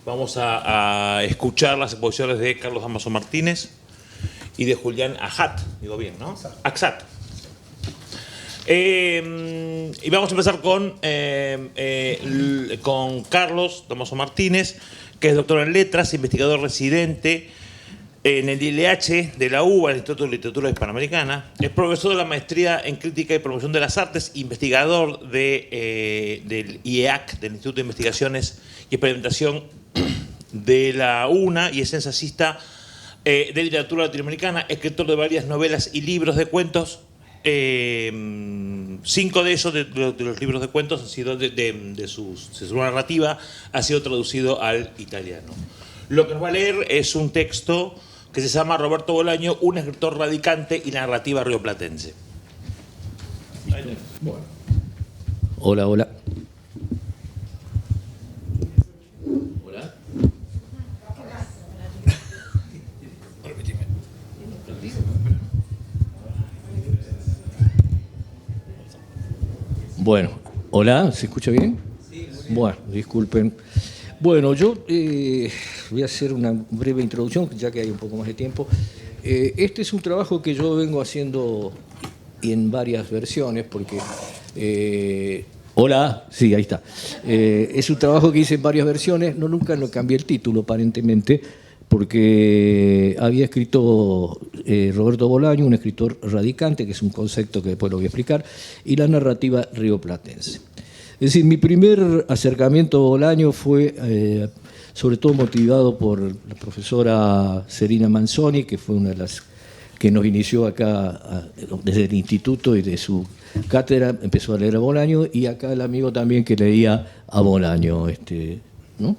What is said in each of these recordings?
Vamos a escuchar las exposiciones de Carlos Damaso Martínez y de Julián Ajat, digo bien, ¿no? Axat. Y vamos a empezar con Carlos Damaso Martínez, que es doctor en letras, investigador residente en el ILH de la UBA, el Instituto de Literatura Hispanoamericana. Es profesor de la maestría en crítica y promoción de las artes, investigador del IEAC, del Instituto de Investigaciones y Experimentación de la UNA, y es ensayista de literatura latinoamericana, escritor de varias novelas y libros de cuentos. 5 de esos, de los libros de cuentos, han sido de su narrativa, ha sido traducido al italiano. Lo que nos va a leer es un texto que se llama Roberto Bolaño, un escritor radicante y narrativa rioplatense. Bueno. Hola, hola. Hola. Bueno, hola, ¿se escucha bien? Sí. Bueno, disculpen. Bueno, yo voy a hacer una breve introducción, ya que hay un poco más de tiempo. Este es un trabajo que yo vengo haciendo en varias versiones, porque... hola, sí, ahí está. Es un trabajo que hice en varias versiones, nunca lo cambié el título, aparentemente, porque había escrito Roberto Bolaño, un escritor radicante, que es un concepto que después lo voy a explicar, y la narrativa rioplatense. Es decir, mi primer acercamiento a Bolaño fue sobre todo motivado por la profesora Serina Manzoni, que fue una de las que nos inició acá desde el instituto, y de su cátedra empezó a leer a Bolaño, y acá el amigo también que leía a Bolaño, ¿no?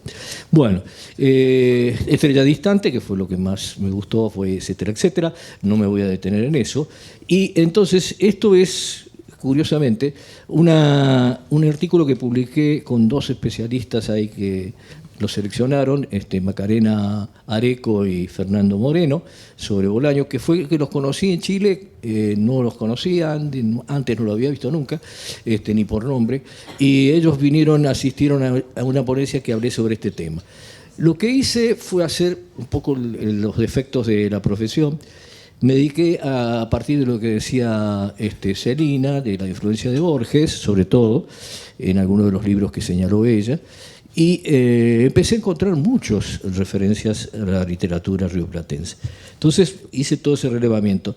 Bueno, Estrella Distante, que fue lo que más me gustó, fue etcétera, etcétera. No me voy a detener en eso. Y entonces esto es, curiosamente, un artículo que publiqué con 2 especialistas ahí que lo seleccionaron, Macarena Areco y Fernando Moreno, sobre Bolaño, que fue que los conocí en Chile, no los conocía, antes no lo había visto nunca, ni por nombre, y ellos asistieron a una ponencia que hablé sobre este tema. Lo que hice fue hacer un poco los defectos de la profesión. Me dediqué a partir de lo que decía Celina, de la influencia de Borges, sobre todo, en algunos de los libros que señaló ella, y empecé a encontrar muchas referencias a la literatura rioplatense. Entonces hice todo ese relevamiento.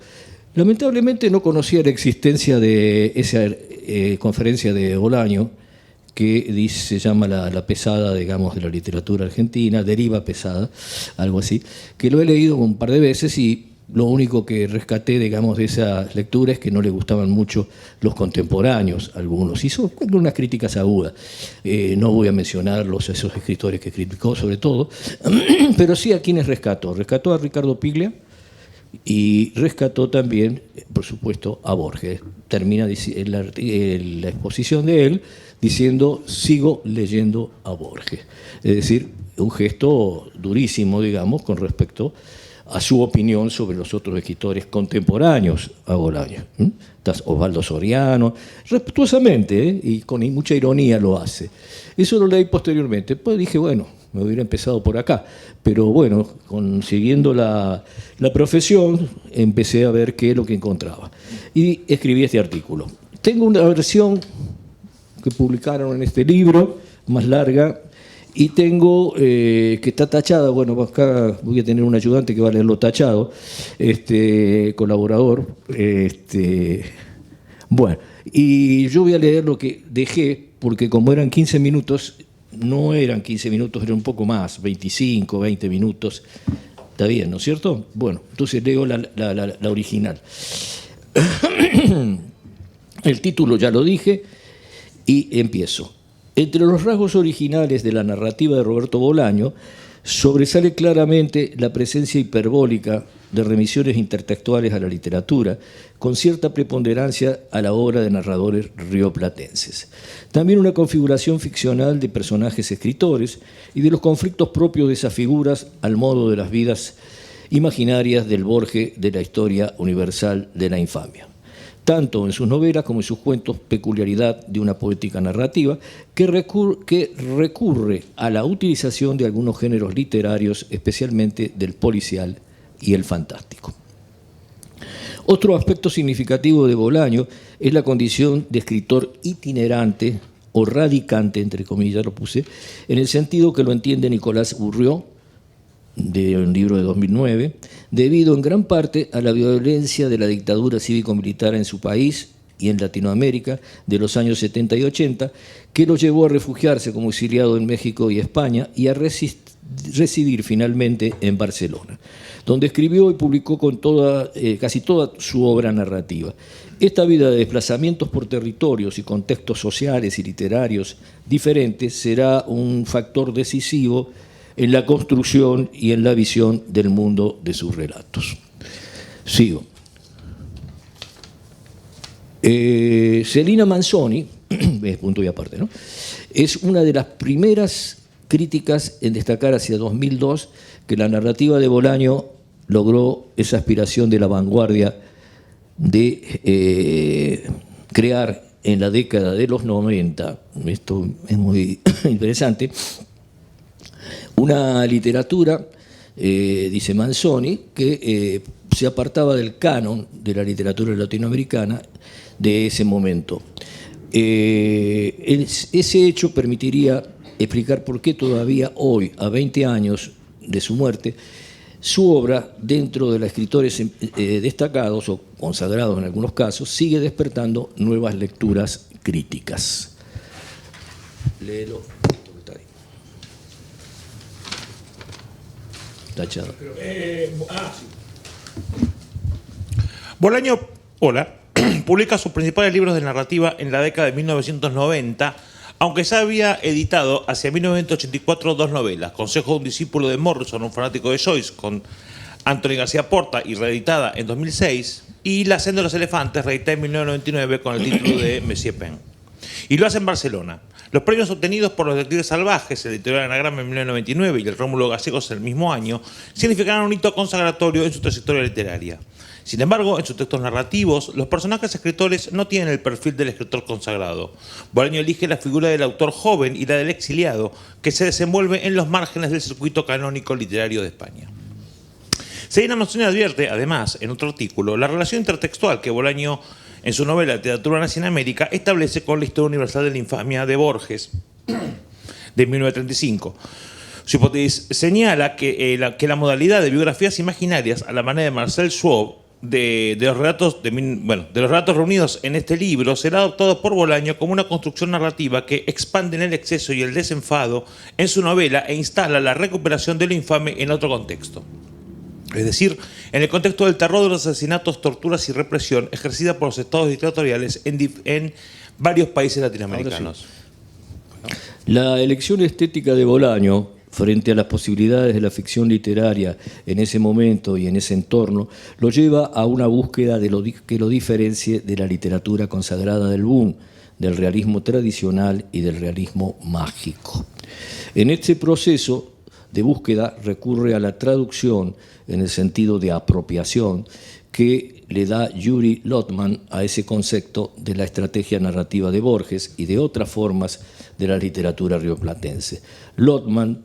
Lamentablemente no conocía la existencia de esa conferencia de Bolaño, que se llama la pesada, digamos, de la literatura argentina, deriva pesada, algo así, que lo he leído un par de veces, y lo único que rescaté, digamos, de esa lectura es que no le gustaban mucho los contemporáneos, algunos. Hizo unas críticas agudas. No voy a mencionar esos escritores que criticó, sobre todo, pero sí a quienes rescató. Rescató a Ricardo Piglia y rescató también, por supuesto, a Borges. Termina la exposición de él diciendo: sigo leyendo a Borges. Es decir, un gesto durísimo, digamos, con respecto a su opinión sobre los otros escritores contemporáneos a Bolaño. Osvaldo Soriano, respetuosamente, y con mucha ironía lo hace. Eso lo leí posteriormente. Pues dije, bueno, me hubiera empezado por acá. Pero bueno, siguiendo la profesión, empecé a ver qué es lo que encontraba. Y escribí este artículo. Tengo una versión que publicaron en este libro, más larga, y tengo que está tachada. Bueno, acá voy a tener un ayudante que va a leerlo tachado, colaborador. Bueno, y yo voy a leer lo que dejé, porque como eran 15 minutos, no eran 15 minutos, eran un poco más, 25, 20 minutos. Está bien, ¿no es cierto? Bueno, entonces leo la original. El título ya lo dije y empiezo. Entre los rasgos originales de la narrativa de Roberto Bolaño sobresale claramente la presencia hiperbólica de remisiones intertextuales a la literatura, con cierta preponderancia a la obra de narradores rioplatenses. También una configuración ficcional de personajes escritores y de los conflictos propios de esas figuras al modo de las vidas imaginarias del Borges de la historia universal de la infamia. tanto en sus novelas como en sus cuentos, peculiaridad de una poética narrativa que recurre a la utilización de algunos géneros literarios, especialmente del policial y el fantástico. Otro aspecto significativo de Bolaño es la condición de escritor itinerante o radicante, entre comillas lo puse, en el sentido que lo entiende Nicolás Bourriaud, de un libro de 2009, debido en gran parte a la violencia de la dictadura cívico-militar en su país y en Latinoamérica de los años 70 y 80, que lo llevó a refugiarse como exiliado en México y España y a residir finalmente en Barcelona, donde escribió y publicó casi toda su obra narrativa. Esta vida de desplazamientos por territorios y contextos sociales y literarios diferentes será un factor decisivo en la construcción y en la visión del mundo de sus relatos. Sigo. Celina Manzoni, es punto y aparte, ¿no?, es una de las primeras críticas en destacar hacia 2002 que la narrativa de Bolaño logró esa aspiración de la vanguardia de crear en la década de los 90, esto es muy interesante, una literatura, dice Manzoni, que se apartaba del canon de la literatura latinoamericana de ese momento. Ese hecho permitiría explicar por qué todavía hoy, a 20 años de su muerte, su obra, dentro de los escritores destacados o consagrados en algunos casos, sigue despertando nuevas lecturas críticas. Léelo. Tachado. Bolaño, publica sus principales libros de narrativa en la década de 1990, aunque ya había editado hacia 1984 dos novelas: Consejo de un discípulo de Morrison, un fanático de Joyce, con Anthony García Porta y reeditada en 2006, y La senda de los elefantes, reeditada en 1999 con el título de Monsieur Pen. Y lo hace en Barcelona. Los premios obtenidos por Los Detectives Salvajes, el editorial Anagrama en 1999 y el Rómulo Gallegos el mismo año, significaron un hito consagratorio en su trayectoria literaria. Sin embargo, en sus textos narrativos, los personajes escritores no tienen el perfil del escritor consagrado. Bolaño elige la figura del autor joven y la del exiliado, que se desenvuelve en los márgenes del circuito canónico literario de España. Celina Manzoni advierte, además, en otro artículo, la relación intertextual que Bolaño, en su novela Literatura Nazi en América, establece con la historia universal de la infamia de Borges, de 1935. Su hipótesis señala que la modalidad de biografías imaginarias, a la manera de Marcel Schwab, de los relatos reunidos en este libro, será adoptado por Bolaño como una construcción narrativa que expande en el exceso y el desenfado en su novela e instala la recuperación de lo infame en otro contexto. Es decir, en el contexto del terror de los asesinatos, torturas y represión ejercida por los estados dictatoriales en varios países latinoamericanos. Sí. La elección estética de Bolaño frente a las posibilidades de la ficción literaria en ese momento y en ese entorno, lo lleva a una búsqueda de que lo diferencie de la literatura consagrada del boom, del realismo tradicional y del realismo mágico. En este proceso de búsqueda recurre a la traducción en el sentido de apropiación que le da Yuri Lotman a ese concepto de la estrategia narrativa de Borges y de otras formas de la literatura rioplatense. Lotman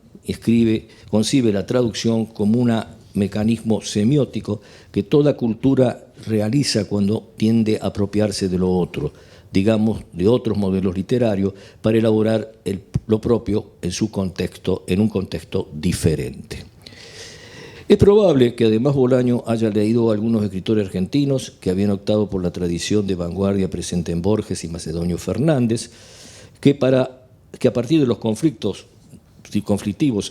concibe la traducción como un mecanismo semiótico que toda cultura realiza cuando tiende a apropiarse de lo otro, digamos, de otros modelos literarios, para elaborar lo propio en un contexto diferente. Es probable que además Bolaño haya leído a algunos escritores argentinos que habían optado por la tradición de vanguardia presente en Borges y Macedonio Fernández, que a partir de los conflictivos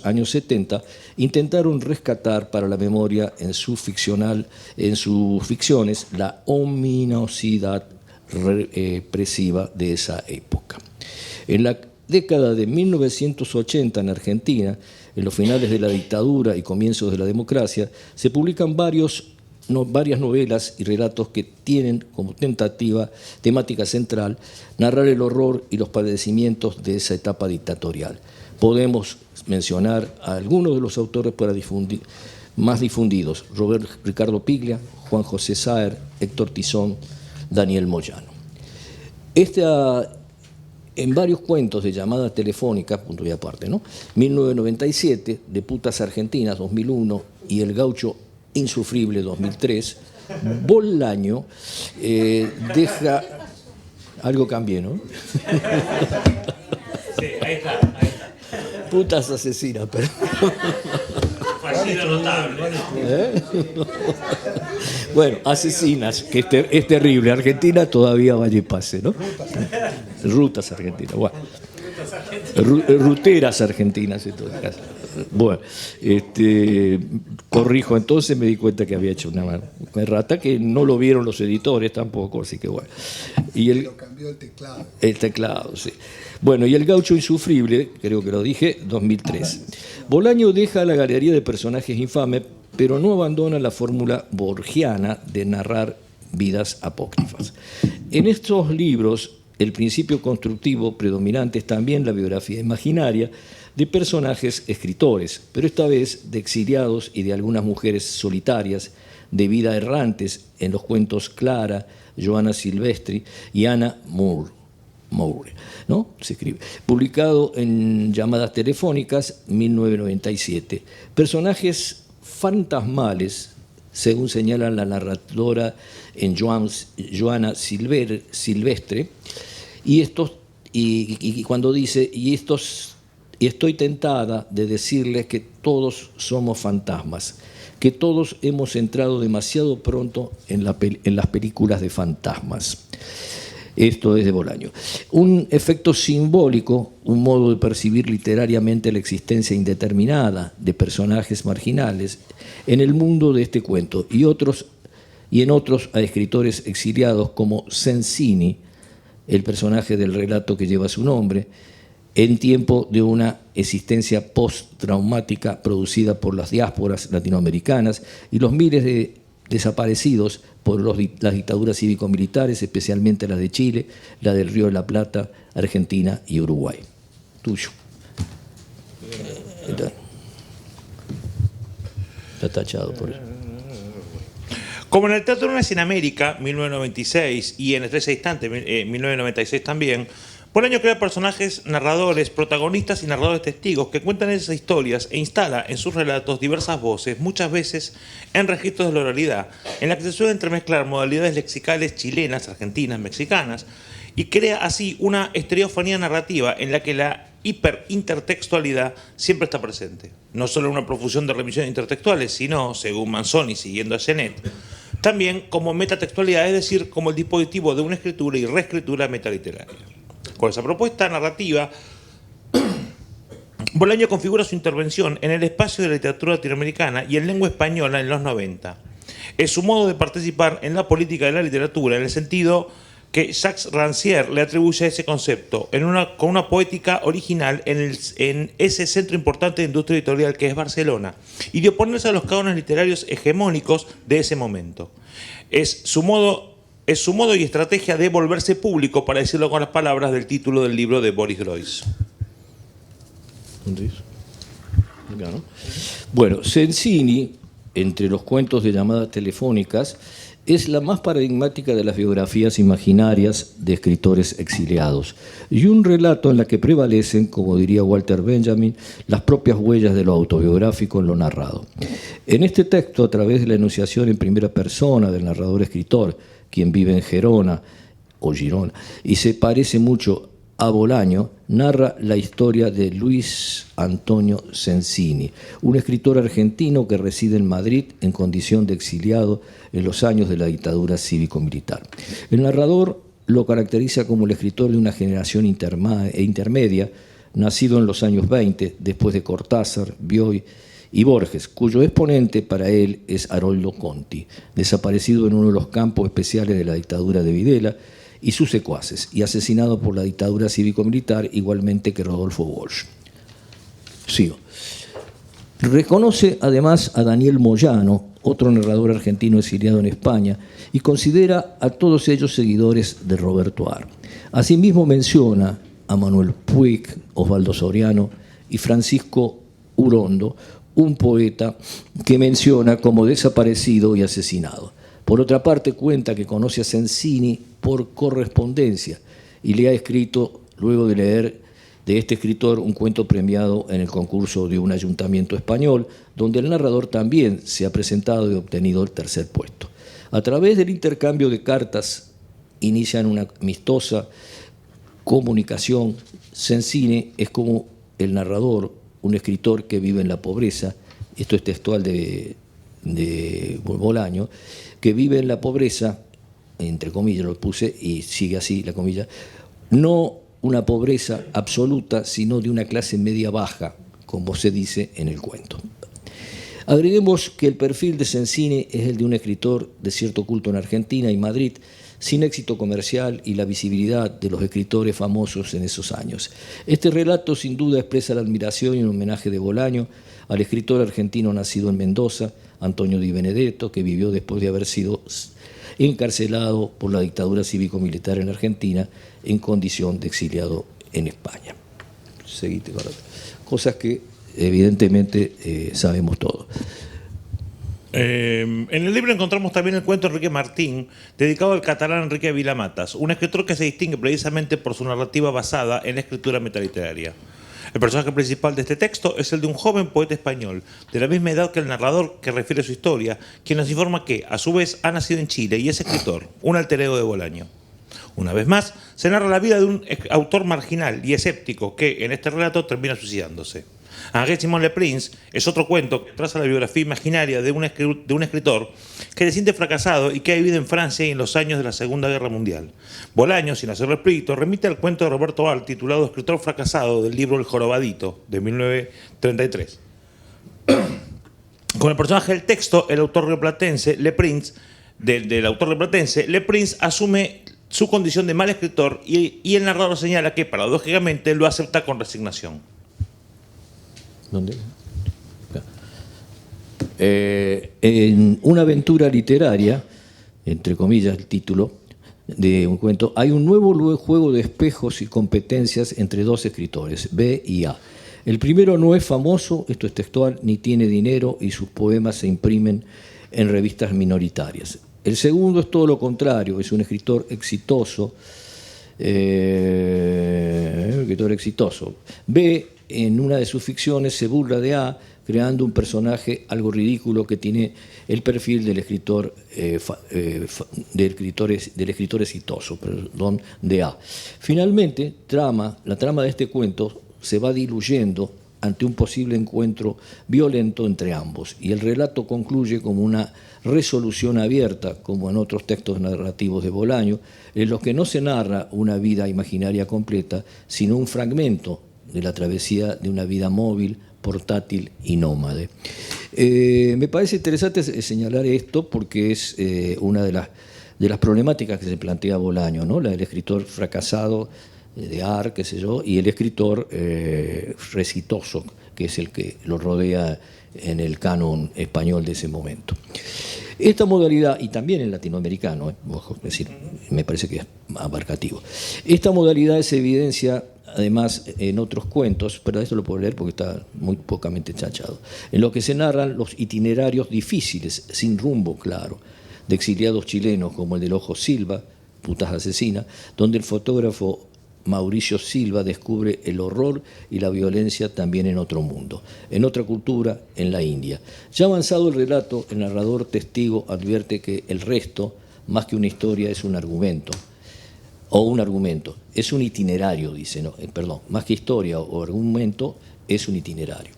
años 70 intentaron rescatar para la memoria en sus ficciones la ominosidad represiva de esa época. En la década de 1980 en Argentina, en los finales de la dictadura y comienzos de la democracia, se publican varias novelas y relatos que tienen como temática central narrar el horror y los padecimientos de esa etapa dictatorial. Podemos mencionar a algunos de los autores más difundidos: Ricardo Piglia, Juan José Saer, Héctor Tizón, Daniel Moyano. En varios cuentos de llamadas telefónicas, punto y aparte, ¿no? 1997, de Putas Argentinas, 2001, y El Gaucho Insufrible, 2003, Bolaño deja... Algo cambié, ¿no? Sí, ahí está, ahí está. Putas asesinas, pero... Fallido notable. Bueno, asesinas, que es terrible. Argentina todavía vaya y pase, ¿no? Rutas argentinas. Bueno. Ruteras argentinas, en todo caso. Bueno, corrijo, entonces me di cuenta que había hecho una errata que no lo vieron los editores tampoco, así que bueno. Lo cambió el teclado. El teclado, sí. Bueno, y El Gaucho Insufrible, creo que lo dije, 2003. Bolaño deja la galería de personajes infames, pero no abandona la fórmula borgiana de narrar vidas apócrifas. En estos libros, el principio constructivo predominante es también la biografía imaginaria de personajes escritores, pero esta vez de exiliados y de algunas mujeres solitarias, de vida errantes en los cuentos Clara, Joana Silvestri y Anna Moore, ¿no? Se escribe. Publicado en Llamadas Telefónicas, 1997. Personajes fantasmales, según señala la narradora en Joana Silvestre, y cuando dice, y estoy tentada de decirles que todos somos fantasmas, que todos hemos entrado demasiado pronto en las películas de fantasmas. Esto es de Bolaño. Un efecto simbólico, un modo de percibir literariamente la existencia indeterminada de personajes marginales en el mundo de este cuento y en otros a escritores exiliados como Sensini, el personaje del relato que lleva su nombre, en tiempo de una existencia post-traumática producida por las diásporas latinoamericanas y los miles de desaparecidos por las dictaduras cívico-militares, especialmente las de Chile, la del Río de la Plata, Argentina y Uruguay. Tuyo. Está tachado por eso. Como en el Teatro Una en América, 1996, y en Estrella Distante, 1996 también, Bolaño crea personajes narradores, protagonistas y narradores testigos que cuentan esas historias e instala en sus relatos diversas voces, muchas veces en registros de la oralidad, en la que se suelen entremezclar modalidades lexicales chilenas, argentinas, mexicanas, y crea así una estereofonía narrativa en la que la hiperintertextualidad siempre está presente. No solo una profusión de remisiones intertextuales, sino, según Manzoni, siguiendo a Genet, también como metatextualidad, es decir, como el dispositivo de una escritura y reescritura metaliteraria. Con esa propuesta narrativa, Bolaño configura su intervención en el espacio de la literatura latinoamericana y en lengua española en los 90. Es su modo de participar en la política de la literatura, en el sentido que Jacques Rancière le atribuye a ese concepto, con una poética original en ese centro importante de industria editorial que es Barcelona, y de oponerse a los cánones literarios hegemónicos de ese momento. Es su modo y estrategia de volverse público, para decirlo con las palabras del título del libro de Boris Groys. Bueno, Sensini, entre los cuentos de llamadas telefónicas, es la más paradigmática de las biografías imaginarias de escritores exiliados, y un relato en la que prevalecen, como diría Walter Benjamin, las propias huellas de lo autobiográfico en lo narrado. En este texto, a través de la enunciación en primera persona del narrador-escritor, quien vive en Gerona o Girona, y se parece mucho a Bolaño, narra la historia de Luis Antonio Sensini, un escritor argentino que reside en Madrid en condición de exiliado en los años de la dictadura cívico-militar. El narrador lo caracteriza como el escritor de una generación intermedia, nacido en los años 20, después de Cortázar, Bioy y Borges, cuyo exponente para él es Haroldo Conti, desaparecido en uno de los campos especiales de la dictadura de Videla, y sus secuaces, y asesinado por la dictadura cívico-militar, igualmente que Rodolfo Walsh. Sigo. Reconoce además a Daniel Moyano, otro narrador argentino exiliado en España, y considera a todos ellos seguidores de Roberto Ar. Asimismo menciona a Manuel Puig, Osvaldo Soriano y Francisco Urondo, un poeta que menciona como desaparecido y asesinado. Por otra parte, cuenta que conoce a Sensini por correspondencia y le ha escrito, luego de leer de este escritor, un cuento premiado en el concurso de un ayuntamiento español, donde el narrador también se ha presentado y obtenido el tercer puesto. A través del intercambio de cartas inician una amistosa comunicación. Sensini es como el narrador, un escritor que vive en la pobreza, esto es textual de Bolaño, que vive en la pobreza, entre comillas lo puse y sigue así la comilla, no una pobreza absoluta, sino de una clase media baja, como se dice en el cuento. Agreguemos que el perfil de Sensini es el de un escritor de cierto culto en Argentina y Madrid, sin éxito comercial y la visibilidad de los escritores famosos en esos años. Este relato sin duda expresa la admiración y un homenaje de Bolaño al escritor argentino nacido en Mendoza, Antonio Di Benedetto, que vivió después de haber sido encarcelado por la dictadura cívico-militar en Argentina en condición de exiliado en España. Seguite, cosas que evidentemente sabemos todos. En el libro encontramos también el cuento de Enrique Martín, dedicado al catalán Enrique Vilamatas, un escritor que se distingue precisamente por su narrativa basada en la escritura metaliteraria. El personaje principal de este texto es el de un joven poeta español, de la misma edad que el narrador que refiere su historia, quien nos informa que, a su vez, ha nacido en Chile y es escritor, un alter ego de Bolaño. Una vez más, se narra la vida de un autor marginal y escéptico que, en este relato, termina suicidándose. Henri Simon Le Prince es otro cuento que traza la biografía imaginaria de un escritor que se siente fracasado y que ha vivido en Francia y en los años de la Segunda Guerra Mundial. Bolaño, sin hacerlo explícito, remite al cuento de Roberto Val titulado Escritor fracasado del libro El jorobadito, de 1933. Con el personaje del texto, el autor rioplatense, Le Prince, del autor rioplatense, Le Prince asume su condición de mal escritor y el narrador señala que, paradójicamente, lo acepta con resignación. ¿Dónde? En una aventura literaria, entre comillas el título de un cuento, hay un nuevo juego de espejos y competencias entre dos escritores, B y A. El primero no es famoso, esto es textual, ni tiene dinero y sus poemas se imprimen en revistas minoritarias. El segundo es todo lo contrario, es un escritor exitoso. B, en una de sus ficciones, se burla de A, creando un personaje algo ridículo que tiene el perfil del escritor, del escritor exitoso, perdón, de A. Finalmente, la trama de este cuento se va diluyendo ante un posible encuentro violento entre ambos, y el relato concluye como una resolución abierta, como en otros textos narrativos de Bolaño, en los que no se narra una vida imaginaria completa, sino un fragmento de la travesía de una vida móvil, portátil y nómade. Me parece interesante señalar esto porque es una de las problemáticas que se plantea Bolaño, ¿no? La del escritor fracasado de AR, qué sé yo, y el escritor exitoso, que es el que lo rodea en el canon español de ese momento. Esta modalidad, y también en latinoamericano, es decir, me parece que es abarcativo, esta modalidad se evidencia además en otros cuentos, pero esto lo puedo leer porque está muy pocamente chachado, en lo que se narran los itinerarios difíciles, sin rumbo claro, de exiliados chilenos como el del Ojo Silva, Putas Asesinas, donde el fotógrafo Mauricio Silva descubre el horror y la violencia también en otro mundo, en otra cultura, en la India. Ya avanzado el relato, el narrador testigo advierte que el resto, más que una historia, es un argumento, es un itinerario, dice, más que historia o argumento, es un itinerario.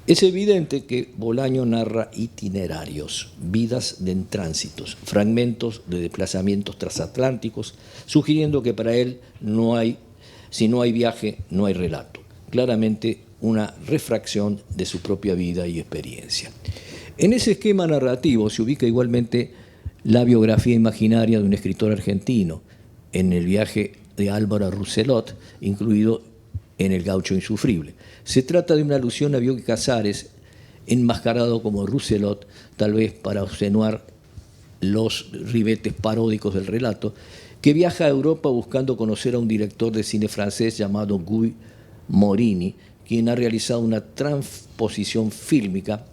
Es evidente que Bolaño narra itinerarios, vidas en tránsitos, fragmentos de desplazamientos transatlánticos, sugiriendo que para él si no hay viaje, no hay relato. Claramente una refracción de su propia vida y experiencia. En ese esquema narrativo se ubica igualmente la biografía imaginaria de un escritor argentino, en El viaje de Álvaro Rousselot, incluido en El gaucho insufrible. Se trata de una alusión a Bioy Casares, enmascarado como Rousselot, tal vez para obtener los ribetes paródicos del relato, que viaja a Europa buscando conocer a un director de cine francés llamado Guy Morini, quien ha realizado una transposición fílmica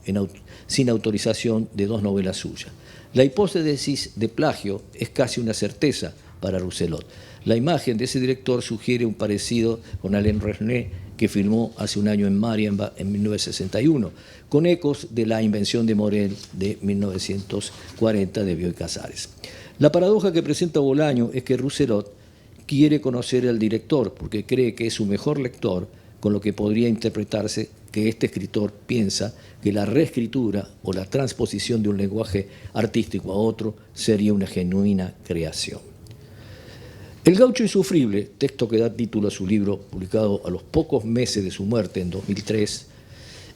sin autorización de 2 novelas suyas. La hipótesis de plagio es casi una certeza para Rousselot. La imagen de ese director sugiere un parecido con Alain Resnais, que filmó hace un año en Marienbad en 1961, con ecos de La invención de Morel de 1940 de Bioy Casares. La paradoja que presenta Bolaño es que Rousselot quiere conocer al director porque cree que es su mejor lector, con lo que podría interpretarse que este escritor piensa que la reescritura o la transposición de un lenguaje artístico a otro sería una genuina creación. El gaucho insufrible, texto que da título a su libro, publicado a los pocos meses de su muerte en 2003,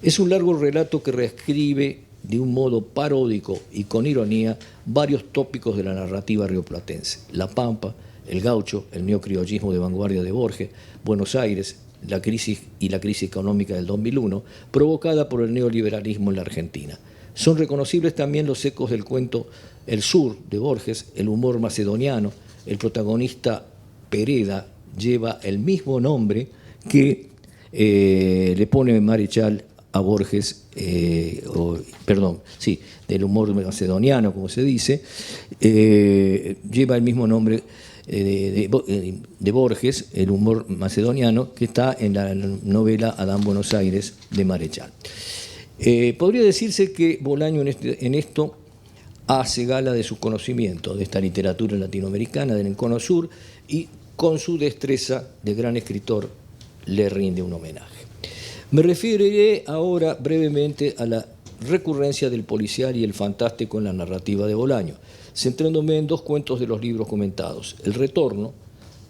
es un largo relato que reescribe de un modo paródico y con ironía varios tópicos de la narrativa rioplatense: La Pampa, el gaucho, el neocriollismo de vanguardia de Borges, Buenos Aires, la crisis económica del 2001, provocada por el neoliberalismo en la Argentina. Son reconocibles también los ecos del cuento El Sur de Borges, el humor macedoniano. El protagonista Pereda lleva el mismo nombre que le pone Marechal a Borges, del humor macedoniano, como se dice, lleva el mismo nombre de Borges, el humor macedoniano, que está en la novela Adán Buenos Aires de Marechal. Podría decirse que Bolaño en esto hace gala de su conocimiento de esta literatura latinoamericana del Encono Sur y con su destreza de gran escritor le rinde un homenaje. Me referiré ahora brevemente a la recurrencia del policial y el fantástico en la narrativa de Bolaño, centrándome en 2 cuentos de los libros comentados. El Retorno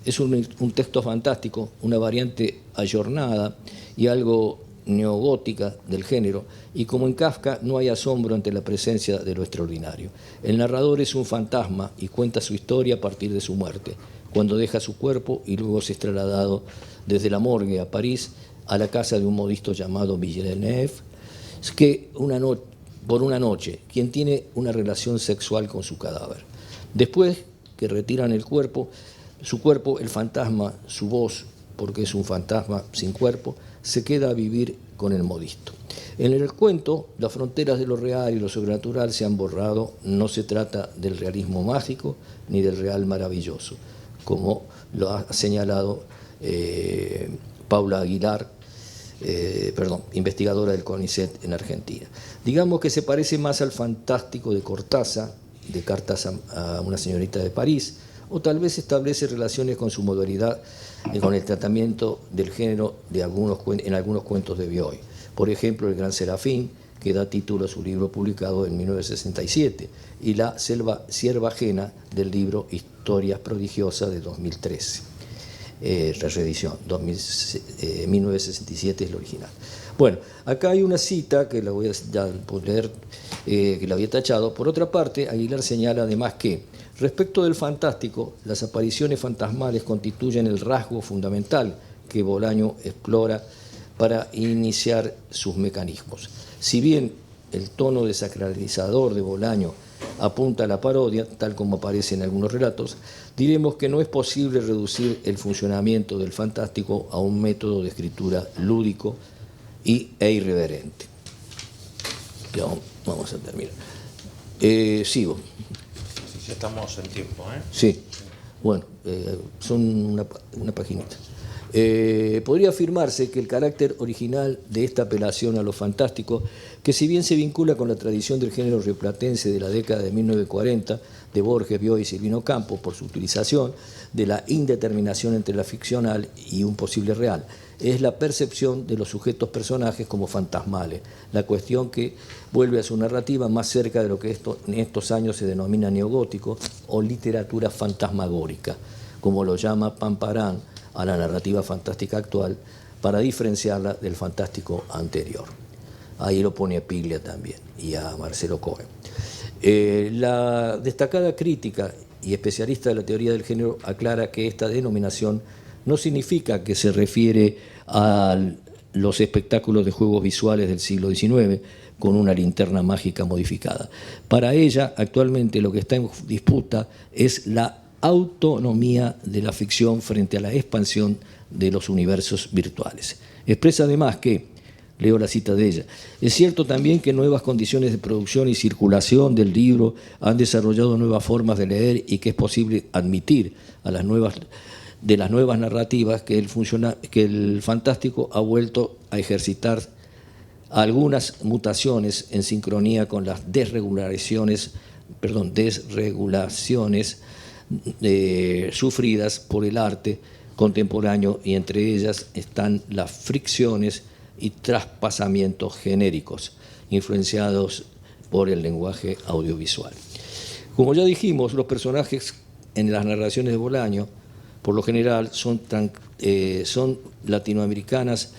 es un texto fantástico, una variante ayornada y algo neogótica del género, y como en Kafka no hay asombro ante la presencia de lo extraordinario. El narrador es un fantasma y cuenta su historia a partir de su muerte, cuando deja su cuerpo y luego es trasladado desde la morgue a París a la casa de un modisto llamado Villeneuve, que por una noche, quien tiene una relación sexual con su cadáver. Después que retiran su cuerpo, el fantasma, su voz, porque es un fantasma sin cuerpo, se queda a vivir con el modisto. En el cuento, las fronteras de lo real y lo sobrenatural se han borrado. No se trata del realismo mágico ni del real maravilloso, como lo ha señalado Paula Aguilar, investigadora del CONICET en Argentina. Digamos que se parece más al fantástico de Cortázar, de Cartas a una señorita de París, o tal vez establece relaciones con su modalidad y con el tratamiento del género en algunos cuentos de Bioy. Por ejemplo, El Gran Serafín, que da título a su libro publicado en 1967, y La Sierva Ajena del libro Historias Prodigiosas de 2013. La reedición, 1967 es el original. Bueno, acá hay una cita que la voy a leer, que la había tachado. Por otra parte, Aguilar señala además que, respecto del fantástico, las apariciones fantasmales constituyen el rasgo fundamental que Bolaño explora para iniciar sus mecanismos. Si bien el tono desacralizador de Bolaño apunta a la parodia, tal como aparece en algunos relatos, diremos que no es posible reducir el funcionamiento del fantástico a un método de escritura lúdico e irreverente. Ya vamos a terminar. Sigo. Ya estamos en tiempo, ¿eh? Sí. Bueno, son una paginita. Podría afirmarse que el carácter original de esta apelación a lo fantástico, que si bien se vincula con la tradición del género rioplatense de la década de 1940, de Borges, Bioy y Silvino Campos, por su utilización de la indeterminación entre la ficcional y un posible real, es la percepción de los sujetos personajes como fantasmales, la cuestión que vuelve a su narrativa más cerca de lo que en estos años se denomina neogótico o literatura fantasmagórica, como lo llama Pamparán a la narrativa fantástica actual, para diferenciarla del fantástico anterior. Ahí lo pone a Piglia también y a Marcelo Cohen. La destacada crítica y especialista de la teoría del género aclara que esta denominación no significa que se refiere a los espectáculos de juegos visuales del siglo XIX con una linterna mágica modificada. Para ella, actualmente lo que está en disputa es la autonomía de la ficción frente a la expansión de los universos virtuales. Expresa además que, leo la cita de ella, es cierto también que nuevas condiciones de producción y circulación del libro han desarrollado nuevas formas de leer y que es posible admitir a las nuevas narrativas que el fantástico ha vuelto a ejercitar algunas mutaciones en sincronía con las desregulaciones sufridas por el arte contemporáneo, y entre ellas están las fricciones y traspasamientos genéricos influenciados por el lenguaje audiovisual. Como ya dijimos, los personajes en las narraciones de Bolaño por lo general son latinoamericanos,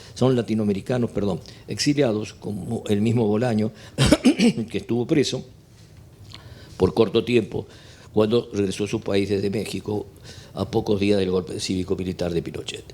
exiliados, como el mismo Bolaño, que estuvo preso por corto tiempo cuando regresó a su país desde México a pocos días del golpe cívico-militar de Pinochet.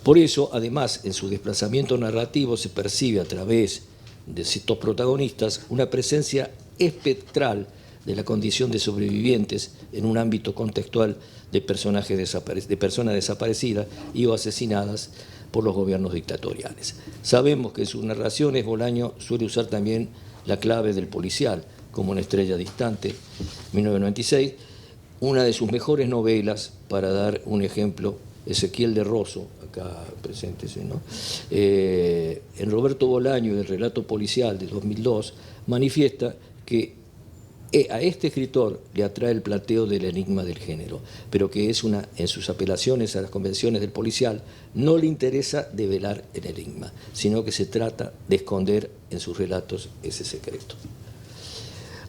Por eso, además, en su desplazamiento narrativo se percibe a través de estos protagonistas una presencia espectral de la condición de sobrevivientes en un ámbito contextual de personas desaparecidas y o asesinadas por los gobiernos dictatoriales. Sabemos que en sus narraciones Bolaño suele usar también la clave del policial, como en Estrella Distante, 1996, una de sus mejores novelas, para dar un ejemplo, Ezequiel de Rosso, acá presente, ¿no? En Roberto Bolaño, el relato policial de 2002, manifiesta que a este escritor le atrae el planteo del enigma del género, pero que en sus apelaciones a las convenciones del policial no le interesa develar el enigma, sino que se trata de esconder en sus relatos ese secreto.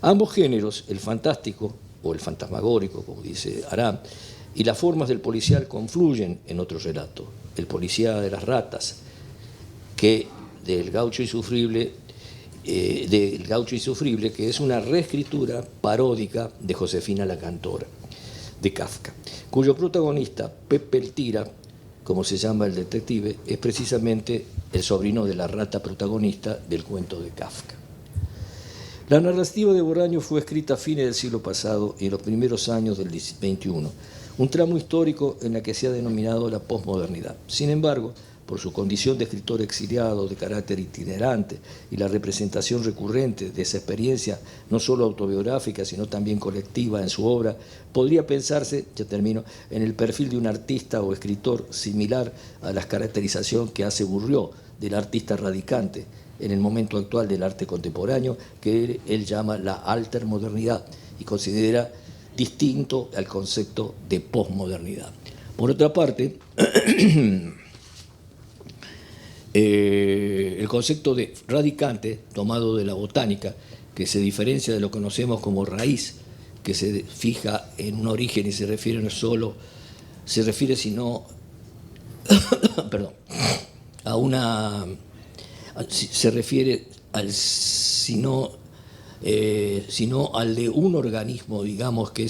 Ambos géneros, el fantástico o el fantasmagórico, como dice Aram, y las formas del policial confluyen en otro relato, el Policía de las Ratas, que del Gaucho Insufrible, que es una reescritura paródica de Josefina la Cantora, de Kafka, cuyo protagonista, Pepe el Tira, como se llama el detective, es precisamente el sobrino de la rata protagonista del cuento de Kafka. La narrativa de Bolaño fue escrita a fines del siglo pasado y en los primeros años del XXI, un tramo histórico en el que se ha denominado la posmodernidad. Sin embargo, por su condición de escritor exiliado de carácter itinerante y la representación recurrente de esa experiencia, no solo autobiográfica, sino también colectiva en su obra, podría pensarse, ya termino, en el perfil de un artista o escritor similar a la caracterización que hace Bourriaud del artista radicante en el momento actual del arte contemporáneo, que él llama la altermodernidad y considera distinto al concepto de posmodernidad. Por otra parte, el concepto de radicante, tomado de la botánica, que se diferencia de lo que conocemos como raíz, que se fija en un origen y se refiere sino perdón, a una, se refiere al sino al de un organismo, digamos, que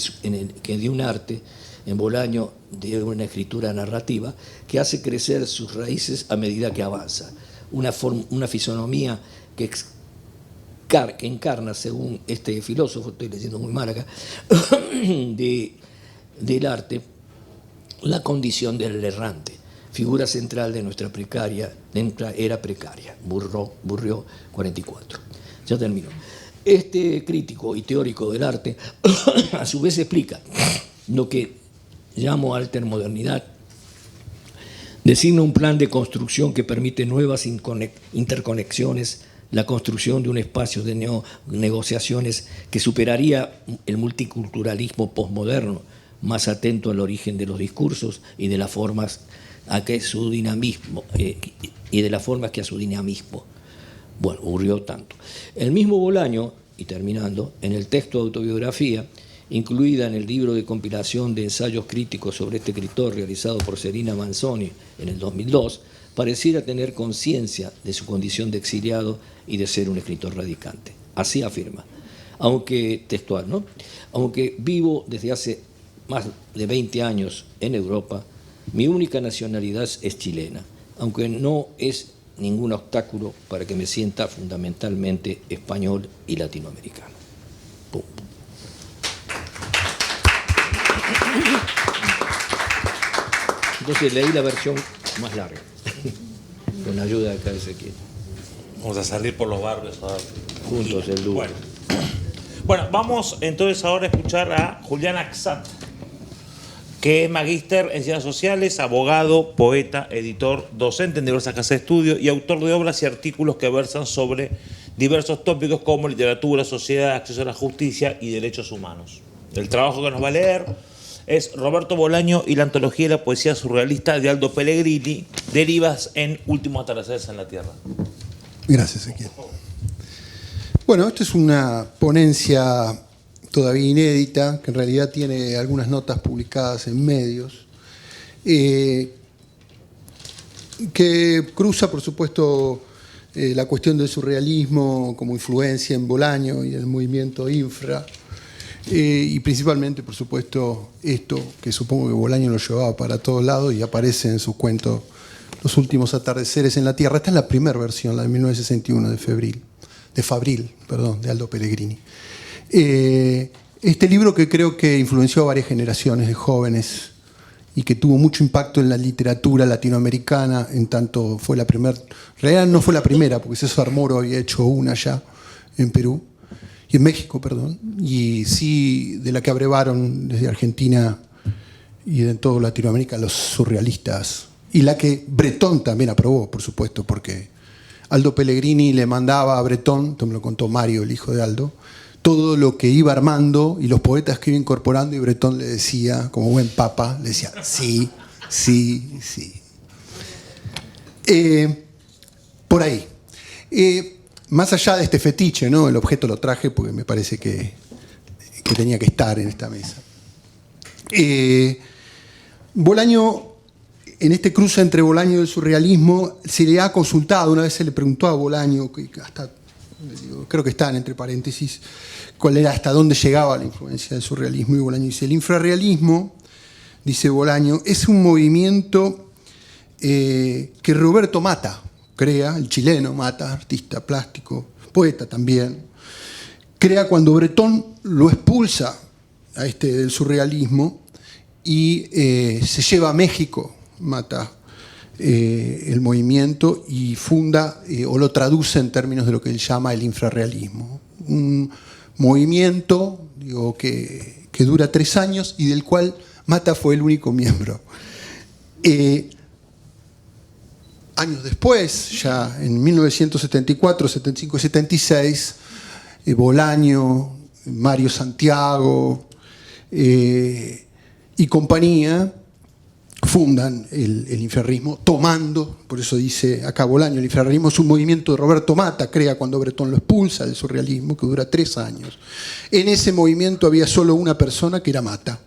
de un arte, en Bolaño, de una escritura narrativa, que hace crecer sus raíces a medida que avanza. Una fisonomía que encarna, según este filósofo, estoy leyendo muy mal acá, del arte, la condición del errante, figura central de nuestra era precaria, Bourriaud 44. Ya termino. Este crítico y teórico del arte, a su vez, explica lo que llamo altermodernidad. Designa un plan de construcción que permite nuevas interconexiones, la construcción de un espacio de negociaciones que superaría el multiculturalismo posmoderno, más atento al origen de los discursos y de las formas que a su dinamismo bueno, ocurrió tanto. El mismo Bolaño, y terminando, en el texto de autobiografía, incluida en el libro de compilación de ensayos críticos sobre este escritor realizado por Serena Manzoni en el 2002, pareciera tener conciencia de su condición de exiliado y de ser un escritor radicante. Así afirma, aunque textual, ¿no? Aunque vivo desde hace más de 20 años en Europa, mi única nacionalidad es chilena, aunque no es ningún obstáculo para que me sienta fundamentalmente español y latinoamericano. Pum. Entonces leí la versión más larga. con ayuda acá de Ezequiel. Vamos a salir por los barrios a dar Juntos el dúo. Bueno, vamos entonces ahora a escuchar a Julián Axat, que es magíster en Ciencias Sociales, abogado, poeta, editor, docente en diversas casas de estudio y autor de obras y artículos que versan sobre diversos tópicos como literatura, sociedad, acceso a la justicia y derechos humanos. El trabajo que nos va a leer es Roberto Bolaño y la antología de la poesía surrealista de Aldo Pellegrini, derivas en Últimos atardeceres en la Tierra. Gracias, Ezequiel. Bueno, esto es una ponencia todavía inédita, que en realidad tiene algunas notas publicadas en medios, que cruza, por supuesto, la cuestión del surrealismo como influencia en Bolaño y el movimiento infra, y principalmente, por supuesto, esto que supongo que Bolaño lo llevaba para todos lados y aparece en su cuento Los últimos atardeceres en la Tierra. Esta es la primera versión, la de 1961, de Fabril, de Aldo Pellegrini. Este libro que creo que influenció a varias generaciones de jóvenes y que tuvo mucho impacto en la literatura latinoamericana, en tanto fue la primera, en realidad no fue la primera, porque César Moro había hecho una ya en Perú, y en México, perdón, y sí de la que abrevaron desde Argentina y de toda Latinoamérica los surrealistas, y la que Bretón también aprobó, por supuesto, porque Aldo Pellegrini le mandaba a Bretón, esto me lo contó Mario, el hijo de Aldo, todo lo que iba armando y los poetas que iba incorporando, y Bretón le decía, como buen papa, le decía, sí, sí, sí. Por ahí. Más allá de este fetiche, ¿no? El objeto lo traje porque me parece que tenía que estar en esta mesa. Bolaño, en este cruce entre Bolaño y el surrealismo, se le ha consultado, una vez se le preguntó a Bolaño, que hasta, creo que están entre paréntesis, cuál era, hasta dónde llegaba la influencia del surrealismo, y Bolaño dice, el infrarrealismo, dice Bolaño, es un movimiento que Roberto Mata crea, el chileno Mata, artista plástico, poeta también, crea cuando Bretón lo expulsa a del surrealismo y se lleva a México, Mata, el movimiento, y funda o lo traduce en términos de lo que él llama el infrarrealismo. Un movimiento que dura 3 años y del cual Mata fue el único miembro. Años después, ya en 1974, 75 y 76, Bolaño, Mario Santiago y compañía fundan el infrarrealismo, tomando, por eso dice acá Bolaño, el infrarrealismo es un movimiento de Roberto Mata, crea cuando Bretón lo expulsa del surrealismo, que dura 3 años. En ese movimiento había solo una persona, que era Mata.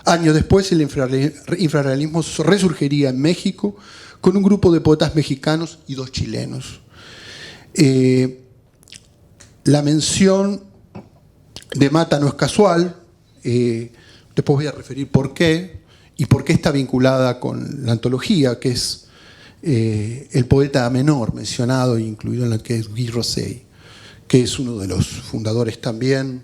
Años después el infrarrealismo resurgiría en México con un grupo de poetas mexicanos y 2 chilenos. La mención de Mata no es casual, después voy a referir por qué, y por qué está vinculada con la antología, que es el poeta menor mencionado e incluido en la que es Guy Rosset, que es uno de los fundadores también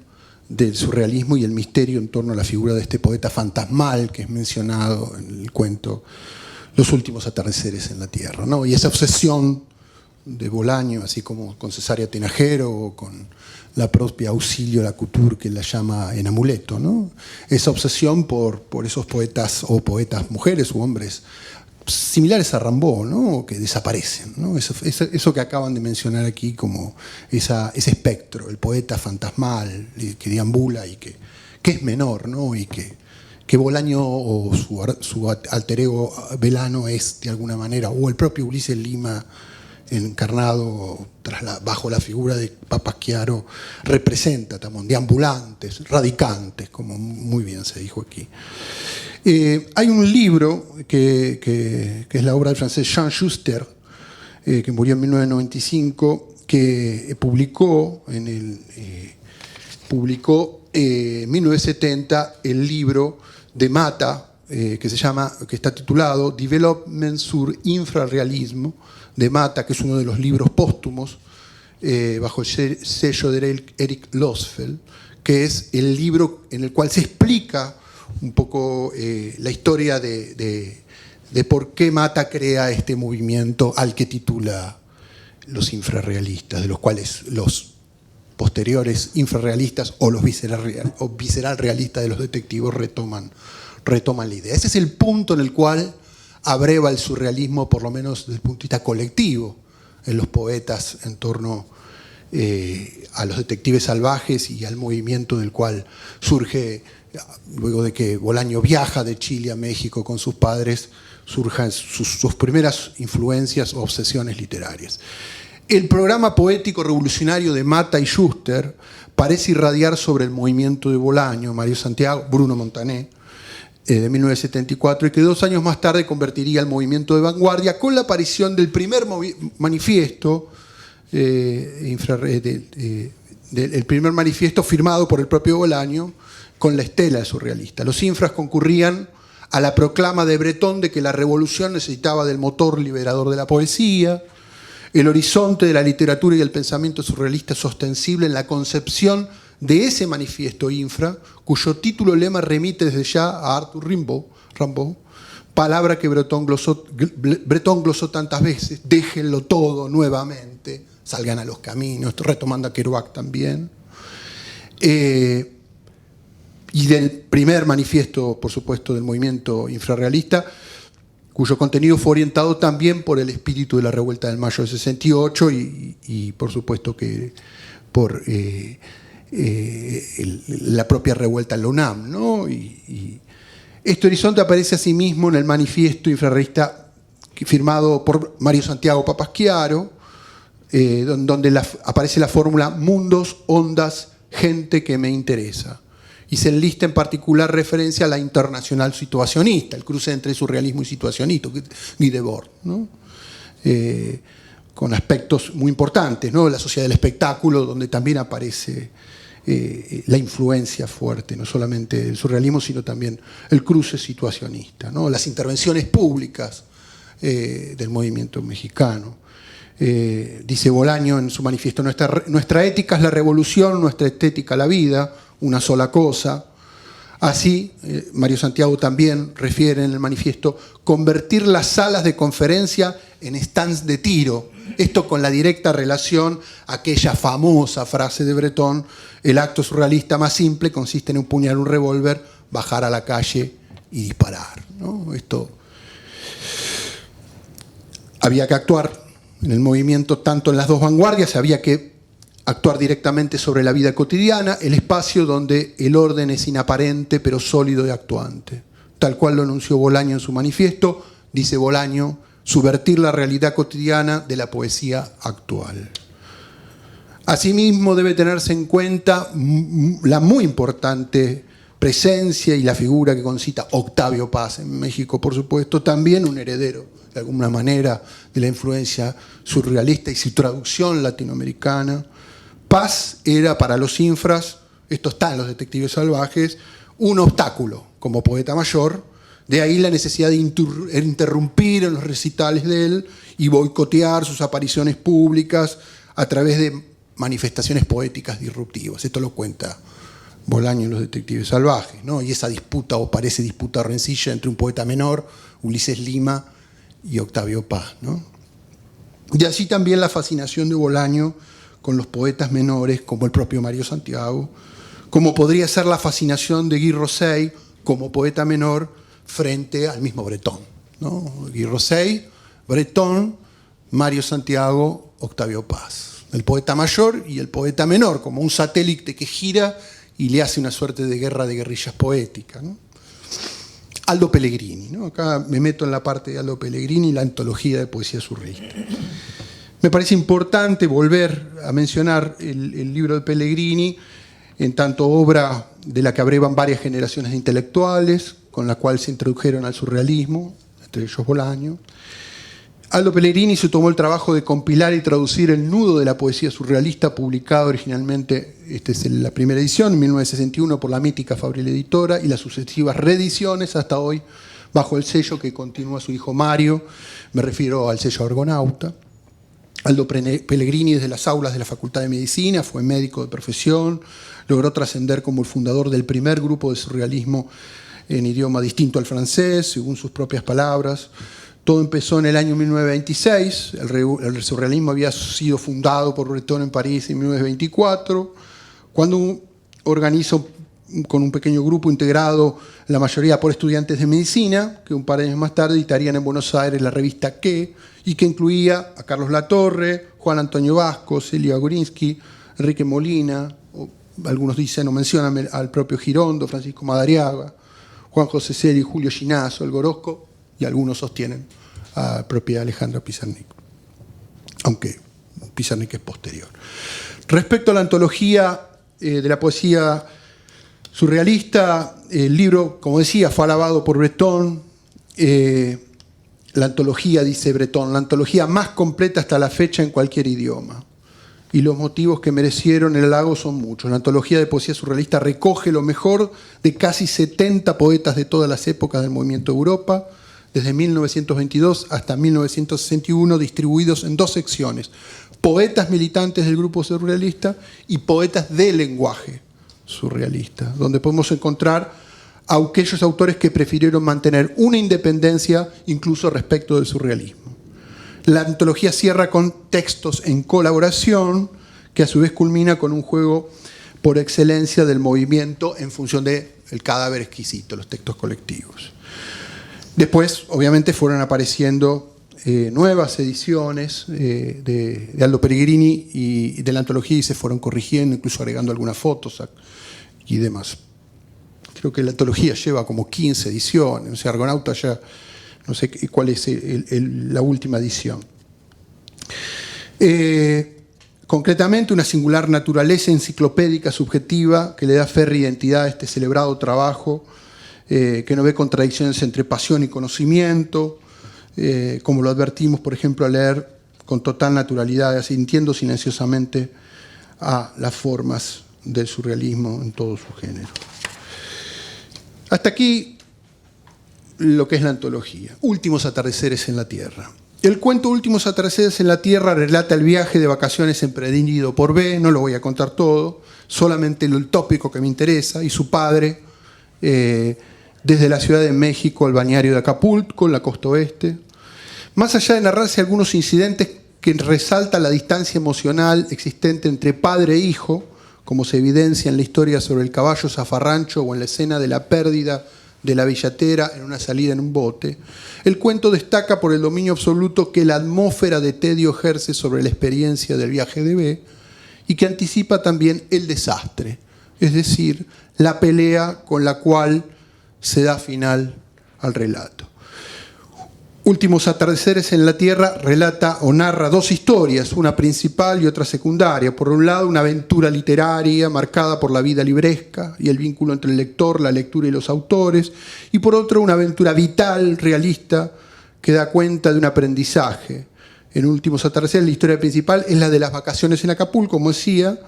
del surrealismo y el misterio en torno a la figura de este poeta fantasmal que es mencionado en el cuento Los últimos atardeceres en la Tierra, ¿no? Y esa obsesión de Bolaño, así como con Cesárea Tinajero o con la propia Auxilio Lacouture, que la llama en Amuleto, ¿no? Esa obsesión por esos poetas o poetas mujeres u hombres similares a Rimbaud, ¿no? Que desaparecen, ¿no? Eso que acaban de mencionar aquí como ese espectro, el poeta fantasmal que deambula y que es menor, ¿no? Y que Bolaño o su alter ego Velano es de alguna manera, o el propio Ulises Lima encarnado bajo la figura de Papa Schiaro, representa también deambulantes, radicantes, como muy bien se dijo aquí. Hay un libro que es la obra del francés Jean Schuster, que murió en 1995, que publicó en 1970 el libro de Mata, que está titulado Development sur infrarrealismo, de Mata, que es uno de los libros póstumos bajo el sello de Eric Losfeld, que es el libro en el cual se explica un poco la historia de de por qué Mata crea este movimiento al que titula los infrarrealistas, de los cuales los posteriores infrarrealistas o los visceral realistas de los detectivos retoman la idea. Ese es el punto en el cual abreva el surrealismo, por lo menos desde el punto de vista colectivo, en los poetas en torno a los detectives salvajes y al movimiento del cual surge, luego de que Bolaño viaja de Chile a México con sus padres, surjan sus primeras influencias o obsesiones literarias. El programa poético revolucionario de Mata y Schuster parece irradiar sobre el movimiento de Bolaño, Mario Santiago, Bruno Montané, de 1974, y que 2 años más tarde convertiría el movimiento de vanguardia con la aparición del primer manifiesto, el primer manifiesto firmado por el propio Bolaño con la estela surrealista. Los infras concurrían a la proclama de Breton de que la revolución necesitaba del motor liberador de la poesía. El horizonte de la literatura y el pensamiento surrealista es ostensible en la concepción de ese manifiesto infra, cuyo título lema remite desde ya a Arthur Rimbaud, palabra que Breton glosó tantas veces: déjenlo todo nuevamente, salgan a los caminos, retomando a Kerouac también. Y del primer manifiesto, por supuesto, del movimiento infrarrealista, cuyo contenido fue orientado también por el espíritu de la revuelta del mayo del 68 y por supuesto que por la propia revuelta en la UNAM, ¿no? Y este horizonte aparece asimismo en el manifiesto infrarrealista firmado por Mario Santiago Papasquiaro, donde aparece la fórmula mundos, ondas, gente que me interesa. Y se enlista en particular referencia a la internacional situacionista, el cruce entre surrealismo y situacionismo, Guy Debord, ¿no? Con aspectos muy importantes, ¿no? La sociedad del espectáculo, donde también aparece la influencia fuerte, no solamente del surrealismo, sino también el cruce situacionista, ¿no? Las intervenciones públicas del movimiento mexicano. Dice Bolaño en su manifiesto: nuestra ética es la revolución, nuestra estética la vida, una sola cosa. Así, Mario Santiago también refiere en el manifiesto convertir las salas de conferencia en stands de tiro. Esto con la directa relación a aquella famosa frase de Breton: el acto surrealista más simple consiste en empuñar un revólver, bajar a la calle y disparar, ¿no? Esto había que actuar en el movimiento, tanto en las dos vanguardias, había que actuar directamente sobre la vida cotidiana, el espacio donde el orden es inaparente pero sólido y actuante. Tal cual lo anunció Bolaño en su manifiesto, dice Bolaño: subvertir la realidad cotidiana de la poesía actual. Asimismo, debe tenerse en cuenta la muy importante presencia y la figura que concita Octavio Paz en México, por supuesto, también un heredero, de alguna manera, de la influencia surrealista y su traducción latinoamericana. Paz era para los infras, esto está en los detectives salvajes, un obstáculo como poeta mayor, de ahí la necesidad de interrumpir en los recitales de él y boicotear sus apariciones públicas a través de manifestaciones poéticas disruptivas. Esto lo cuenta Bolaño en los detectives salvajes, ¿no? Y esa disputa, o parece disputa rencilla, entre un poeta menor, Ulises Lima, y Octavio Paz, ¿no? Y así también la fascinación de Bolaño con los poetas menores, como el propio Mario Santiago, como podría ser la fascinación de Guy Rosseil como poeta menor frente al mismo Breton, ¿no? Guy Rosseil, Breton, Mario Santiago, Octavio Paz. El poeta mayor y el poeta menor, como un satélite que gira y le hace una suerte de guerra de guerrillas poéticas, ¿no? Aldo Pellegrini, ¿no? Acá me meto en la parte de Aldo Pellegrini y la antología de poesía surrealista. Me parece importante volver a mencionar el libro de Pellegrini, en tanto obra de la que abrevan varias generaciones de intelectuales, con la cual se introdujeron al surrealismo, entre ellos Bolaño. Aldo Pellegrini se tomó el trabajo de compilar y traducir el nudo de la poesía surrealista, publicado originalmente, esta es la primera edición, en 1961, por la mítica Fabril Editora, y las sucesivas reediciones hasta hoy, bajo el sello que continúa su hijo Mario, me refiero al sello Argonauta. Aldo Pellegrini, desde las aulas de la Facultad de Medicina, fue médico de profesión, logró trascender como el fundador del primer grupo de surrealismo en idioma distinto al francés, según sus propias palabras. Todo empezó en el año 1926, el surrealismo había sido fundado por Breton en París en 1924, cuando organiza con un pequeño grupo integrado, la mayoría por estudiantes de medicina, que un par de años más tarde editarían en Buenos Aires la revista ¿Qué?, y que incluía a Carlos Latorre, Juan Antonio Vasco, Celia Gorinsky, Enrique Molina, algunos dicen o mencionan al propio Girondo, Francisco Madariaga, Juan José Celi, Julio Ginazo, El Gorosco, y algunos sostienen a la propia Alejandra Pizarnik, aunque Pizarnik es posterior. Respecto a la antología de la poesía surrealista, el libro, como decía, fue alabado por Breton. La antología, dice Breton, la antología más completa hasta la fecha en cualquier idioma. Y los motivos que merecieron el halago son muchos. La antología de poesía surrealista recoge lo mejor de casi 70 poetas de todas las épocas del movimiento de Europa, desde 1922 hasta 1961, distribuidos en 2 secciones: poetas militantes del grupo surrealista y poetas de lenguaje surrealista, donde podemos encontrar a aquellos autores que prefirieron mantener una independencia incluso respecto del surrealismo. La antología cierra con textos en colaboración, que a su vez culmina con un juego por excelencia del movimiento en función del cadáver exquisito, los textos colectivos. Después, obviamente, fueron apareciendo nuevas ediciones de Aldo Peregrini y de la antología, y se fueron corrigiendo, incluso agregando algunas fotos y demás. Creo que la antología lleva como 15 ediciones, o sea, Argonauta ya no sé cuál es la última edición. Concretamente, una singular naturaleza enciclopédica subjetiva que le da férrea identidad a este celebrado trabajo, que no ve contradicciones entre pasión y conocimiento, como lo advertimos, por ejemplo, al leer con total naturalidad, asintiendo silenciosamente a las formas del surrealismo en todo su género. Hasta aquí lo que es la antología. Últimos atardeceres en la Tierra. El cuento Últimos atardeceres en la Tierra relata el viaje de vacaciones emprendido por B, no lo voy a contar todo, solamente el tópico que me interesa, y su padre, desde la Ciudad de México al balneario de Acapulco, en la costa oeste. Más allá de narrarse algunos incidentes que resaltan la distancia emocional existente entre padre e hijo, como se evidencia en la historia sobre el caballo zafarrancho o en la escena de la pérdida de la billetera en una salida en un bote, el cuento destaca por el dominio absoluto que la atmósfera de tedio ejerce sobre la experiencia del viaje de B y que anticipa también el desastre, es decir, la pelea con la cual se da final al relato. Últimos atardeceres en la Tierra relata o narra 2 historias, una principal y otra secundaria. Por un lado, una aventura literaria marcada por la vida libresca y el vínculo entre el lector, la lectura y los autores, y por otro, una aventura vital, realista, que da cuenta de un aprendizaje. En Últimos atardeceres, la historia principal es la de las vacaciones en Acapulco, como decía,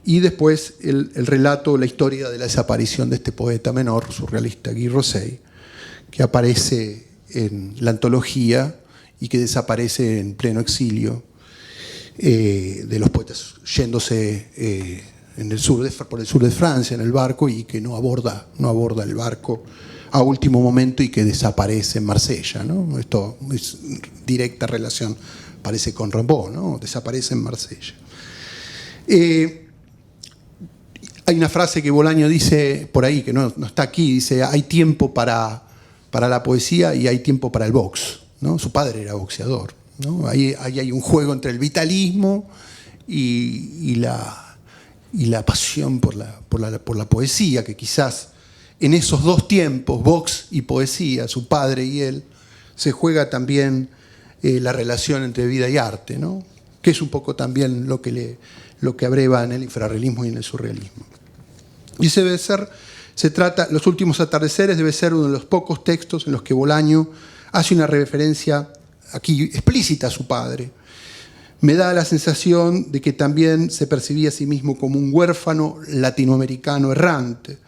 y después el relato, la historia de la desaparición de este poeta menor, surrealista, Guy Rosset, que aparece en la antología y que desaparece en pleno exilio de los poetas, yéndose por el sur de Francia en el barco, y que no aborda el barco a último momento y que desaparece en Marsella, ¿no? Esto es directa relación, parece, con Rimbaud, ¿no? Desaparece en Marsella. Hay una frase que Bolaño dice por ahí, que no está aquí, dice: hay tiempo para la poesía y hay tiempo para el box, ¿no? Su padre era boxeador, ¿no? Ahí hay un juego entre el vitalismo y la pasión por la poesía, que quizás en esos 2 tiempos, box y poesía, su padre y él, se juega también la relación entre vida y arte, ¿no? Que es un poco también lo que abreva en el infrarrealismo y en el surrealismo. Y Los Últimos atardeceres debe ser uno de los pocos textos en los que Bolaño hace una referencia aquí explícita a su padre. Me da la sensación de que también se percibía a sí mismo como un huérfano latinoamericano errante.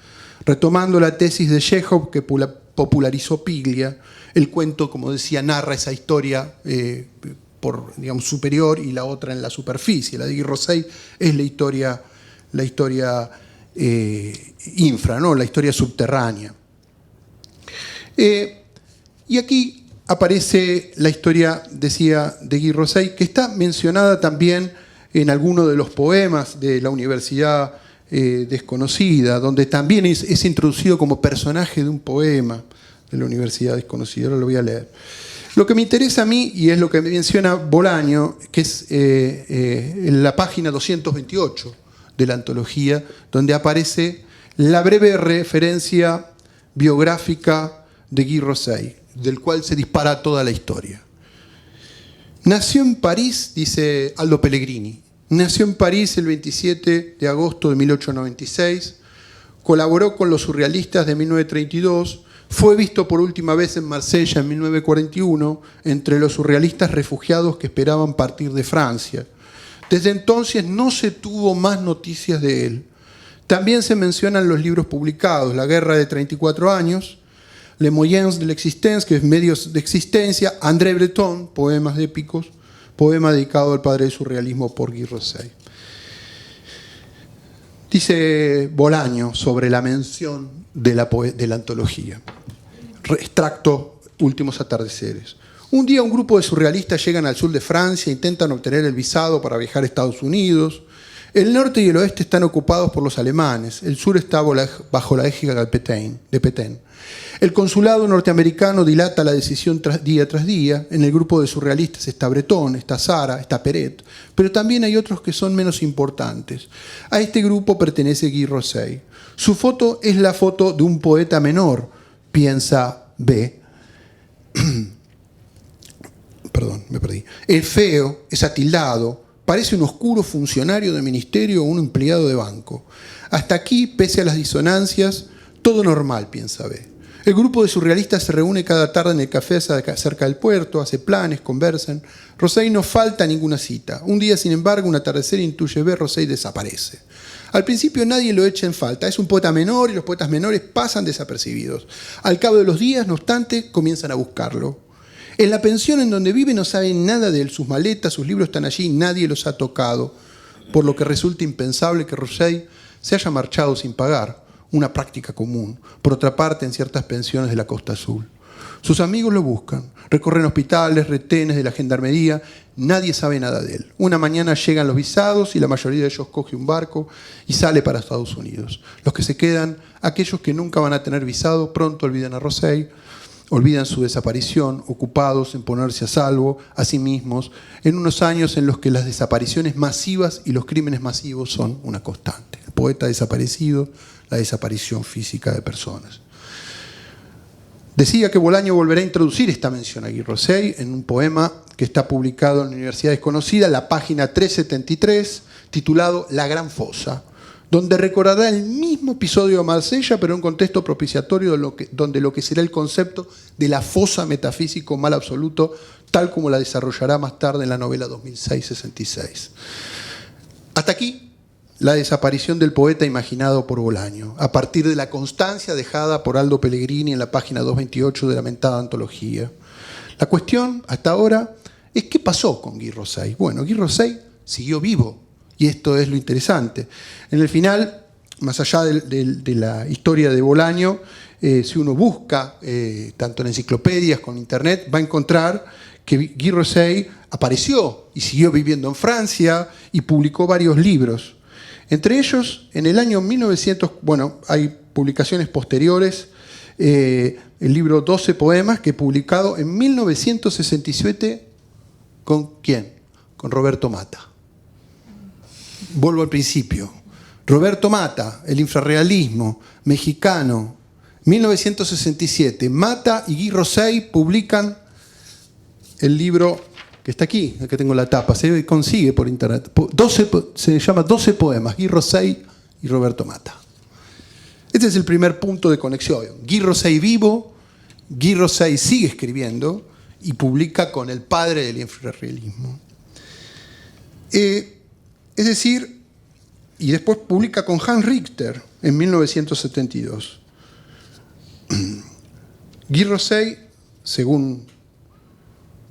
Retomando la tesis de Chekhov que popularizó Piglia, el cuento, como decía, narra esa historia superior y la otra en la superficie. La de Guy Rosset es la historia infra, ¿no? La historia subterránea. Y aquí aparece la historia, decía, de Guy Rosseil, que está mencionada también en alguno de los poemas de la Universidad Desconocida, donde también es introducido como personaje de un poema de la Universidad Desconocida. Ahora lo voy a leer. Lo que me interesa a mí, y es lo que menciona Bolaño, que es en la página 228 de la antología, donde aparece la breve referencia biográfica de Guy Rosseil, del cual se dispara toda la historia. Nació en París, dice Aldo Pellegrini, nació en París el 27 de agosto de 1896, colaboró con los surrealistas de 1932, fue visto por última vez en Marsella en 1941 entre los surrealistas refugiados que esperaban partir de Francia. Desde entonces no se tuvo más noticias de él. También se mencionan los libros publicados, La guerra de 34 años, Les moyens de l'existence, que es Medios de existencia, André Breton, poemas épicos, poema dedicado al padre del surrealismo por Guy Rosseil. Dice Bolaño sobre la mención de la antología. Extracto, Últimos atardeceres. Un día un grupo de surrealistas llegan al sur de Francia e intentan obtener el visado para viajar a Estados Unidos. El norte y el oeste están ocupados por los alemanes. El sur está bajo la égida de Pétain. El consulado norteamericano dilata la decisión día tras día. En el grupo de surrealistas está Breton, está Sara, está Perret, pero también hay otros que son menos importantes. A este grupo pertenece Guy Rosseil. Su foto es la foto de un poeta menor, piensa B. Perdón, me perdí. Es feo, es atildado, parece un oscuro funcionario de ministerio o un empleado de banco. Hasta aquí, pese a las disonancias, todo normal, piensa B. El grupo de surrealistas se reúne cada tarde en el café cerca del puerto, hace planes, conversan. Rosseil no falta a ninguna cita. Un día, sin embargo, un atardecer intuye B, Rosseil desaparece. Al principio nadie lo echa en falta. Es un poeta menor y los poetas menores pasan desapercibidos. Al cabo de los días, no obstante, comienzan a buscarlo. En la pensión en donde vive no saben nada de él. Sus maletas, sus libros están allí y nadie los ha tocado. Por lo que resulta impensable que Rosseil se haya marchado sin pagar. Una práctica común, por otra parte, en ciertas pensiones de la Costa Azul. Sus amigos lo buscan, recorren hospitales, retenes de la gendarmería, nadie sabe nada de él. Una mañana llegan los visados y la mayoría de ellos coge un barco y sale para Estados Unidos. Los que se quedan, aquellos que nunca van a tener visado, pronto olvidan a Rosseil, olvidan su desaparición, ocupados en ponerse a salvo a sí mismos, en unos años en los que las desapariciones masivas y los crímenes masivos son una constante. El poeta desaparecido, la desaparición física de personas. Decía que Bolaño volverá a introducir esta mención a Guy Rosseil en un poema que está publicado en la Universidad Desconocida, la página 373, titulado La Gran Fosa, donde recordará el mismo episodio de Marsella, pero en un contexto propiciatorio donde lo que será el concepto de la fosa metafísico mal absoluto, tal como la desarrollará más tarde en la novela 2006-66. Hasta aquí la desaparición del poeta imaginado por Bolaño, a partir de la constancia dejada por Aldo Pellegrini en la página 228 de la mentada antología. La cuestión, hasta ahora, es qué pasó con Guy Rosseil. Bueno, Guy Rosseil siguió vivo, y esto es lo interesante. En el final, más allá de la historia de Bolaño, si uno busca, tanto en enciclopedias como en internet, va a encontrar que Guy Rosseil apareció y siguió viviendo en Francia y publicó varios libros. Entre ellos, en el año 1900, hay publicaciones posteriores, el libro 12 poemas, que publicado en 1967, ¿con quién? Con Roberto Mata. Vuelvo al principio. Roberto Mata, el infrarrealismo mexicano, 1967. Mata y Guy Rosseil publican el libro que está aquí, el que tengo la tapa, se consigue por internet. Se llama 12 poemas, Guy Rosseil y Roberto Mata. Este es el primer punto de conexión. Guy Rosseil vivo, Guy Rosseil sigue escribiendo y publica con el padre del infrarrealismo. Es decir, y después publica con Hans Richter en 1972. Guy Rosseil, según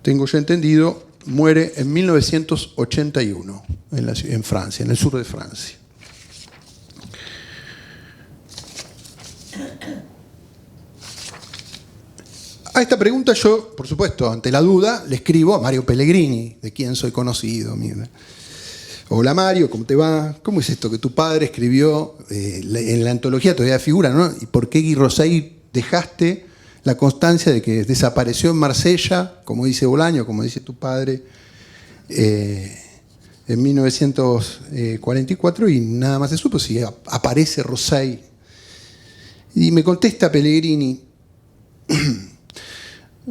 tengo yo entendido, muere en 1981 en Francia, en el sur de Francia. A esta pregunta yo, por supuesto, ante la duda, le escribo a Mario Pellegrini, de quien soy conocido. Mira. Hola Mario, ¿cómo te va? ¿Cómo es esto que tu padre escribió en la antología? Todavía figura, ¿no? ¿Y por qué, Guy Rosseil, dejaste la constancia de que desapareció en Marsella, como dice Bolaño, como dice tu padre, en 1944 y nada más se supo si aparece Rosseil? Y me contesta Pellegrini: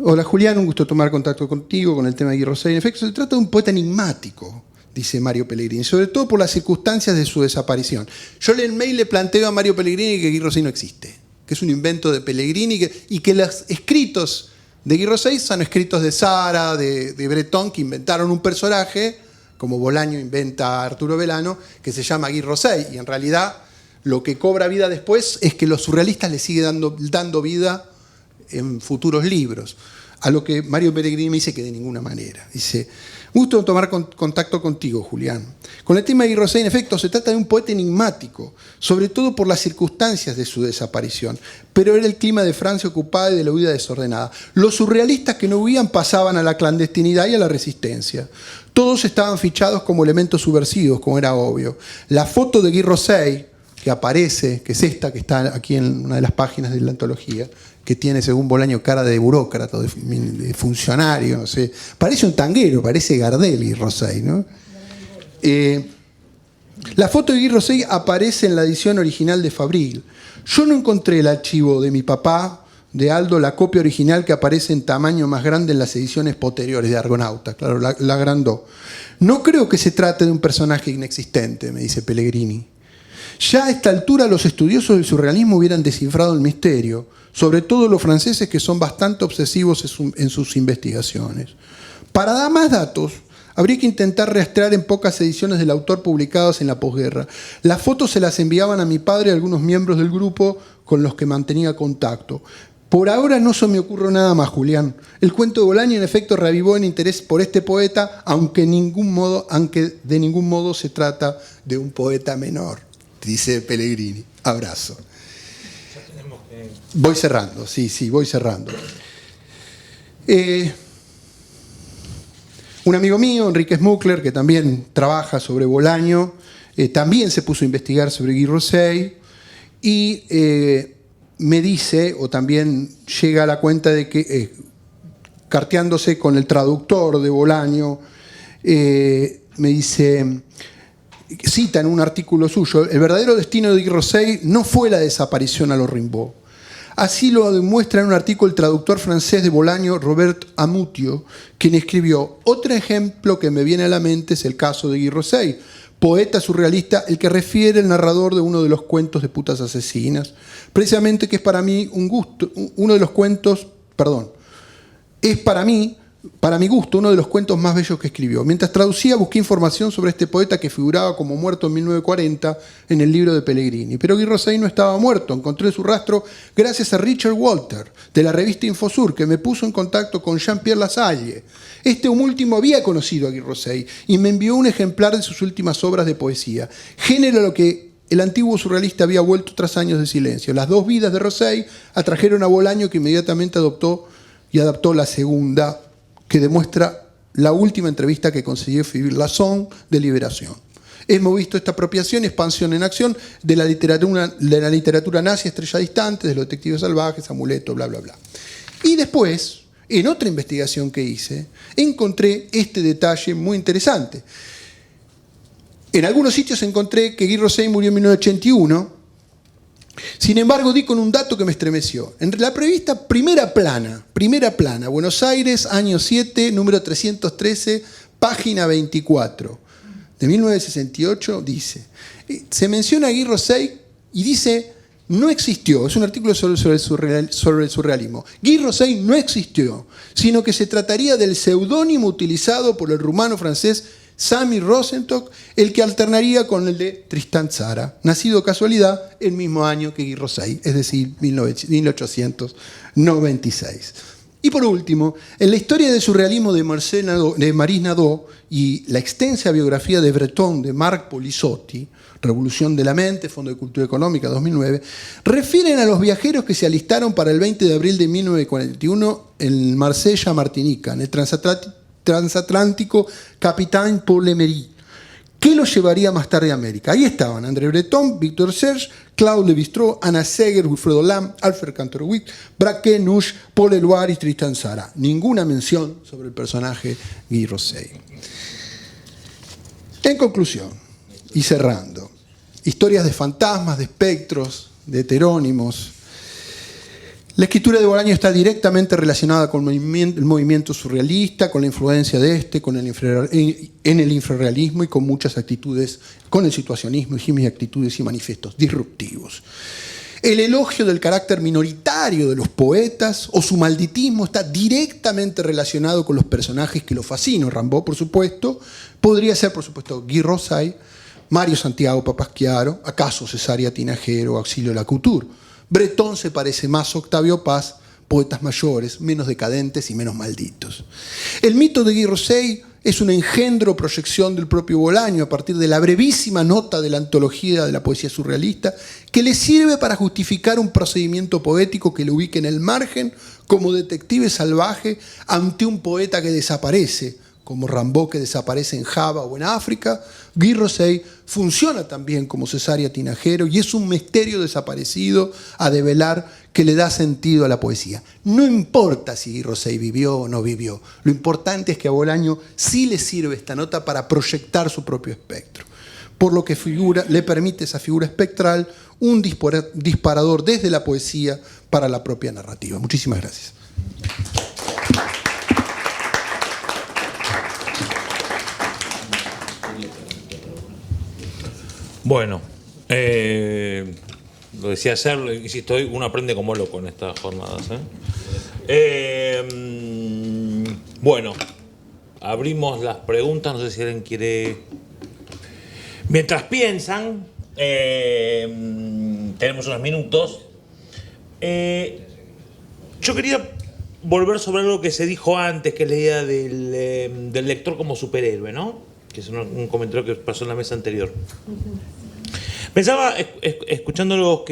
hola Julián, un gusto tomar contacto contigo con el tema de Guy Rosseil. En efecto, se trata de un poeta enigmático, dice Mario Pellegrini, sobre todo por las circunstancias de su desaparición. Yo en el mail le planteo a Mario Pellegrini que Guy Rosseil no existe, que es un invento de Pellegrini y que los escritos de Guy Rosseil son escritos de Sara, de Breton, que inventaron un personaje, como Bolaño inventa a Arturo Belano, que se llama Guy Rosseil, y en realidad lo que cobra vida después es que los surrealistas le siguen dando vida en futuros libros. A lo que Mario Pellegrini me dice que de ninguna manera. Dice: gusto tomar contacto contigo, Julián. Con el tema de Guy Rosseil, en efecto, se trata de un poeta enigmático, sobre todo por las circunstancias de su desaparición. Pero era el clima de Francia ocupada y de la huida desordenada. Los surrealistas que no huían pasaban a la clandestinidad y a la resistencia. Todos estaban fichados como elementos subversivos, como era obvio. La foto de Guy Rosseil, que aparece, que es esta, que está aquí en una de las páginas de la antología, que tiene, según Bolaño, cara de burócrata, de funcionario, no sé. Parece un tanguero, parece Gardel y Rosseil, ¿no? La foto de Guy Rosseil aparece en la edición original de Fabril. Yo no encontré el archivo de mi papá, de Aldo, la copia original que aparece en tamaño más grande en las ediciones posteriores de Argonauta. Claro, la agrandó. No creo que se trate de un personaje inexistente, me dice Pellegrini. Ya a esta altura los estudiosos del surrealismo hubieran descifrado el misterio, sobre todo los franceses, que son bastante obsesivos en sus investigaciones. Para dar más datos, habría que intentar rastrear en pocas ediciones del autor publicadas en la posguerra. Las fotos se las enviaban a mi padre y a algunos miembros del grupo con los que mantenía contacto. Por ahora no se me ocurre nada más, Julián. El cuento de Bolaño, en efecto, reavivó el interés por este poeta, aunque de ningún modo se trata de un poeta menor, dice Pellegrini. Abrazo. Voy cerrando, sí, voy cerrando. Un amigo mío, Enrique Smuckler, que también trabaja sobre Bolaño, también se puso a investigar sobre Guy Rosseil y me dice, o también llega a la cuenta de que, carteándose con el traductor de Bolaño, me dice, cita en un artículo suyo: el verdadero destino de Guy Rosseil no fue la desaparición a lo Rimbaud. Así lo demuestra en un artículo el traductor francés de Bolaño, Robert Amutio, quien escribió: otro ejemplo que me viene a la mente es el caso de Guy Rosseil, poeta surrealista, el que refiere el narrador de uno de los cuentos de putas asesinas. Precisamente que es para mí un gusto, uno de los cuentos, es para mi gusto, uno de los cuentos más bellos que escribió. Mientras traducía, busqué información sobre este poeta que figuraba como muerto en 1940 en el libro de Pellegrini. Pero Guy Rosseil no estaba muerto. Encontré su rastro gracias a Richard Walter, de la revista Infosur, que me puso en contacto con Jean-Pierre Lasalle. Este último había conocido a Guy Rosseil y me envió un ejemplar de sus últimas obras de poesía. Género a lo que el antiguo surrealista había vuelto tras años de silencio. Las dos vidas de Rosseil atrajeron a Bolaño, que inmediatamente adoptó la segunda, que demuestra la última entrevista que consiguió Philippe Lasson de Liberación. Hemos visto esta apropiación y expansión en acción de la literatura nazi, Estrella Distante, de los detectives salvajes, Amuleto, bla, bla, bla. Y después, en otra investigación que hice, encontré este detalle muy interesante. En algunos sitios encontré que Guy Rosseil murió en 1981. Sin embargo, di con un dato que me estremeció. En la revista Primera Plana, Buenos Aires, año 7, número 313, página 24, de 1968, dice, se menciona a Guy Rosseil y dice: no existió. Es un artículo sobre el surrealismo. Guy Rosseil no existió, sino que se trataría del seudónimo utilizado por el rumano francés Sami Rosenstock, el que alternaría con el de Tristan Tzara, nacido casualidad el mismo año que Guy Rosseil, es decir, 1896. Y por último, en la historia del surrealismo de Maurice Nadeau y la extensa biografía de Breton de Marc Polisotti, Revolución de la Mente, Fondo de Cultura Económica, 2009, refieren a los viajeros que se alistaron para el 20 de abril de 1941 en Marsella, Martinica, en el transatlántico Capitaine Paul Emery, que los llevaría más tarde a América. Ahí estaban André Breton, Victor Serge, Claude Lévi-Strauss, Anna Seger, Wilfredo Lam, Alfred Kantorowicz, Braque, Nusch, Paul Eluard y Tristan Tzara. Ninguna mención sobre el personaje Guy Rosset. En conclusión, y cerrando, historias de fantasmas, de espectros, de heterónimos. La escritura de Bolaño está directamente relacionada con el movimiento surrealista, con la influencia de en el infrarrealismo y con muchas actitudes, con el situacionismo y actitudes y manifiestos disruptivos. El elogio del carácter minoritario de los poetas o su malditismo está directamente relacionado con los personajes que lo fascinan. Rimbaud, por supuesto, podría ser, por supuesto, Guy Rosset, Mario Santiago Papaschiaro, acaso Cesaria Tinajero o Auxilio Lacouture. Breton se parece más a Octavio Paz, poetas mayores, menos decadentes y menos malditos. El mito de Guy Rosset es un engendro o proyección del propio Bolaño a partir de la brevísima nota de la antología de la poesía surrealista que le sirve para justificar un procedimiento poético que le ubique en el margen como detective salvaje ante un poeta que desaparece, como Rimbaud que desaparece en Java o en África. Guy Rosset funciona también como Cesaria Tinajero y es un misterio desaparecido a develar que le da sentido a la poesía. No importa si Guy Rosset vivió o no vivió, lo importante es que a Bolaño sí le sirve esta nota para proyectar su propio espectro, por lo que le permite esa figura espectral un disparador desde la poesía para la propia narrativa. Muchísimas gracias. Bueno, lo decía ayer, insisto, hoy uno aprende como loco en estas jornadas. Bueno, abrimos las preguntas, no sé si alguien quiere... Mientras piensan, tenemos unos minutos. Yo quería volver sobre algo que se dijo antes, que es la idea del lector como superhéroe, ¿no? Que es un comentario que pasó en la mesa anterior. Pensaba, escuchándolos,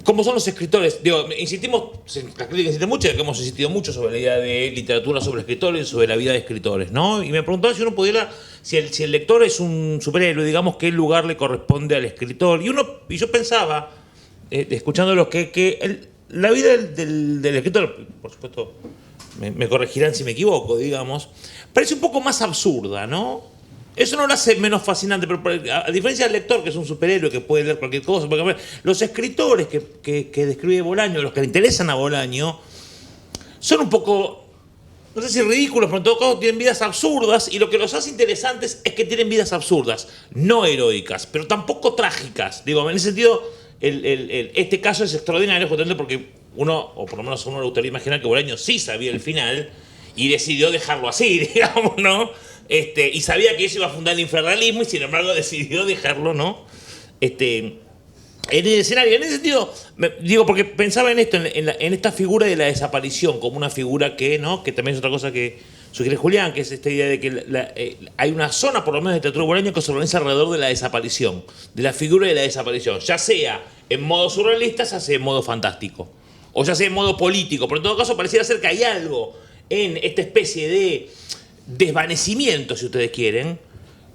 cómo son los escritores. Digo, insistimos, la crítica insiste mucho, que hemos insistido mucho sobre la idea de literatura sobre escritores y sobre la vida de escritores, ¿no? Y me preguntaba si uno pudiera, si el lector es un superhéroe, digamos, qué lugar le corresponde al escritor. Y yo pensaba, escuchándolos, que la vida del escritor, por supuesto, me corregirán si me equivoco, digamos, parece un poco más absurda, ¿no? Eso no lo hace menos fascinante, pero a diferencia del lector, que es un superhéroe que puede leer cualquier cosa, los escritores que describe Bolaño, los que le interesan a Bolaño, son un poco, no sé si ridículos, pero en todo caso tienen vidas absurdas, y lo que los hace interesantes es que tienen vidas absurdas, no heroicas, pero tampoco trágicas. Digo, en ese sentido, este caso es extraordinario, justamente porque uno, o por lo menos uno le gustaría imaginar que Bolaño sí sabía el final y decidió dejarlo así, digamos, ¿no? Y sabía que eso iba a fundar el infrarrealismo y sin embargo decidió dejarlo, ¿no? En el escenario. En ese sentido, digo, porque pensaba en esto, en esta figura de la desaparición, como una figura que, ¿no? Que también es otra cosa que sugiere Julián, que es esta idea de que hay una zona, por lo menos, de teatro bolaño que se organiza alrededor de la desaparición, de la figura de la desaparición, ya sea en modo surrealista, ya sea en modo fantástico, o ya sea en modo político, pero en todo caso pareciera ser que hay algo en esta especie de desvanecimiento, si ustedes quieren,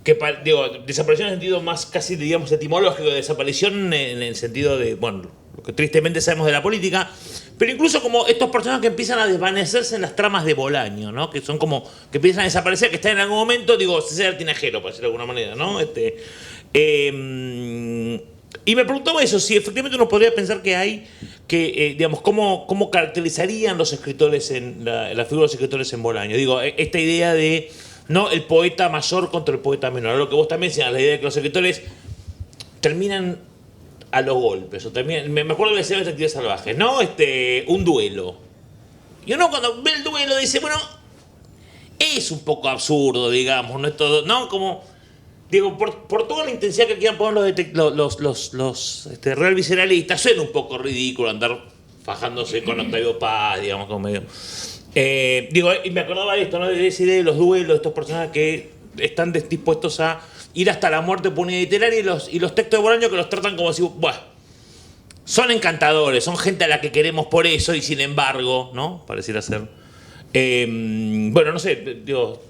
que digo, desaparición en el sentido más casi, digamos, etimológico, de desaparición en el sentido de, bueno, lo que tristemente sabemos de la política, pero incluso como estos personajes que empiezan a desvanecerse en las tramas de Bolaño, ¿no? Que son como, que empiezan a desaparecer, que están en algún momento, digo, César Tinajero, para decirlo de alguna manera, ¿no? Y me preguntaba eso, si efectivamente uno podría pensar que hay, digamos, cómo caracterizarían los escritores, la figura de los escritores en Bolaño. Digo, esta idea de, ¿no?, el poeta mayor contra el poeta menor. Lo que vos también decías, la idea de que los escritores terminan a los golpes. O terminan, me acuerdo de la escena de Detectives Salvajes, ¿no? Un duelo. Y uno cuando ve el duelo dice, bueno, es un poco absurdo, digamos, no es todo, ¿no? Como... Digo, por toda la intensidad que quieran poner los real visceralistas, suena un poco ridículo andar fajándose con Octavio Paz, digamos, como medio. Digo, y me acordaba de esto, ¿no? De esa idea de los duelos, de estos personajes que están dispuestos a ir hasta la muerte por unidad literaria, y los textos de Bolaño que los tratan como si, bueno, son encantadores, son gente a la que queremos por eso, y sin embargo, ¿no? Pareciera ser. Bueno, no sé, digo,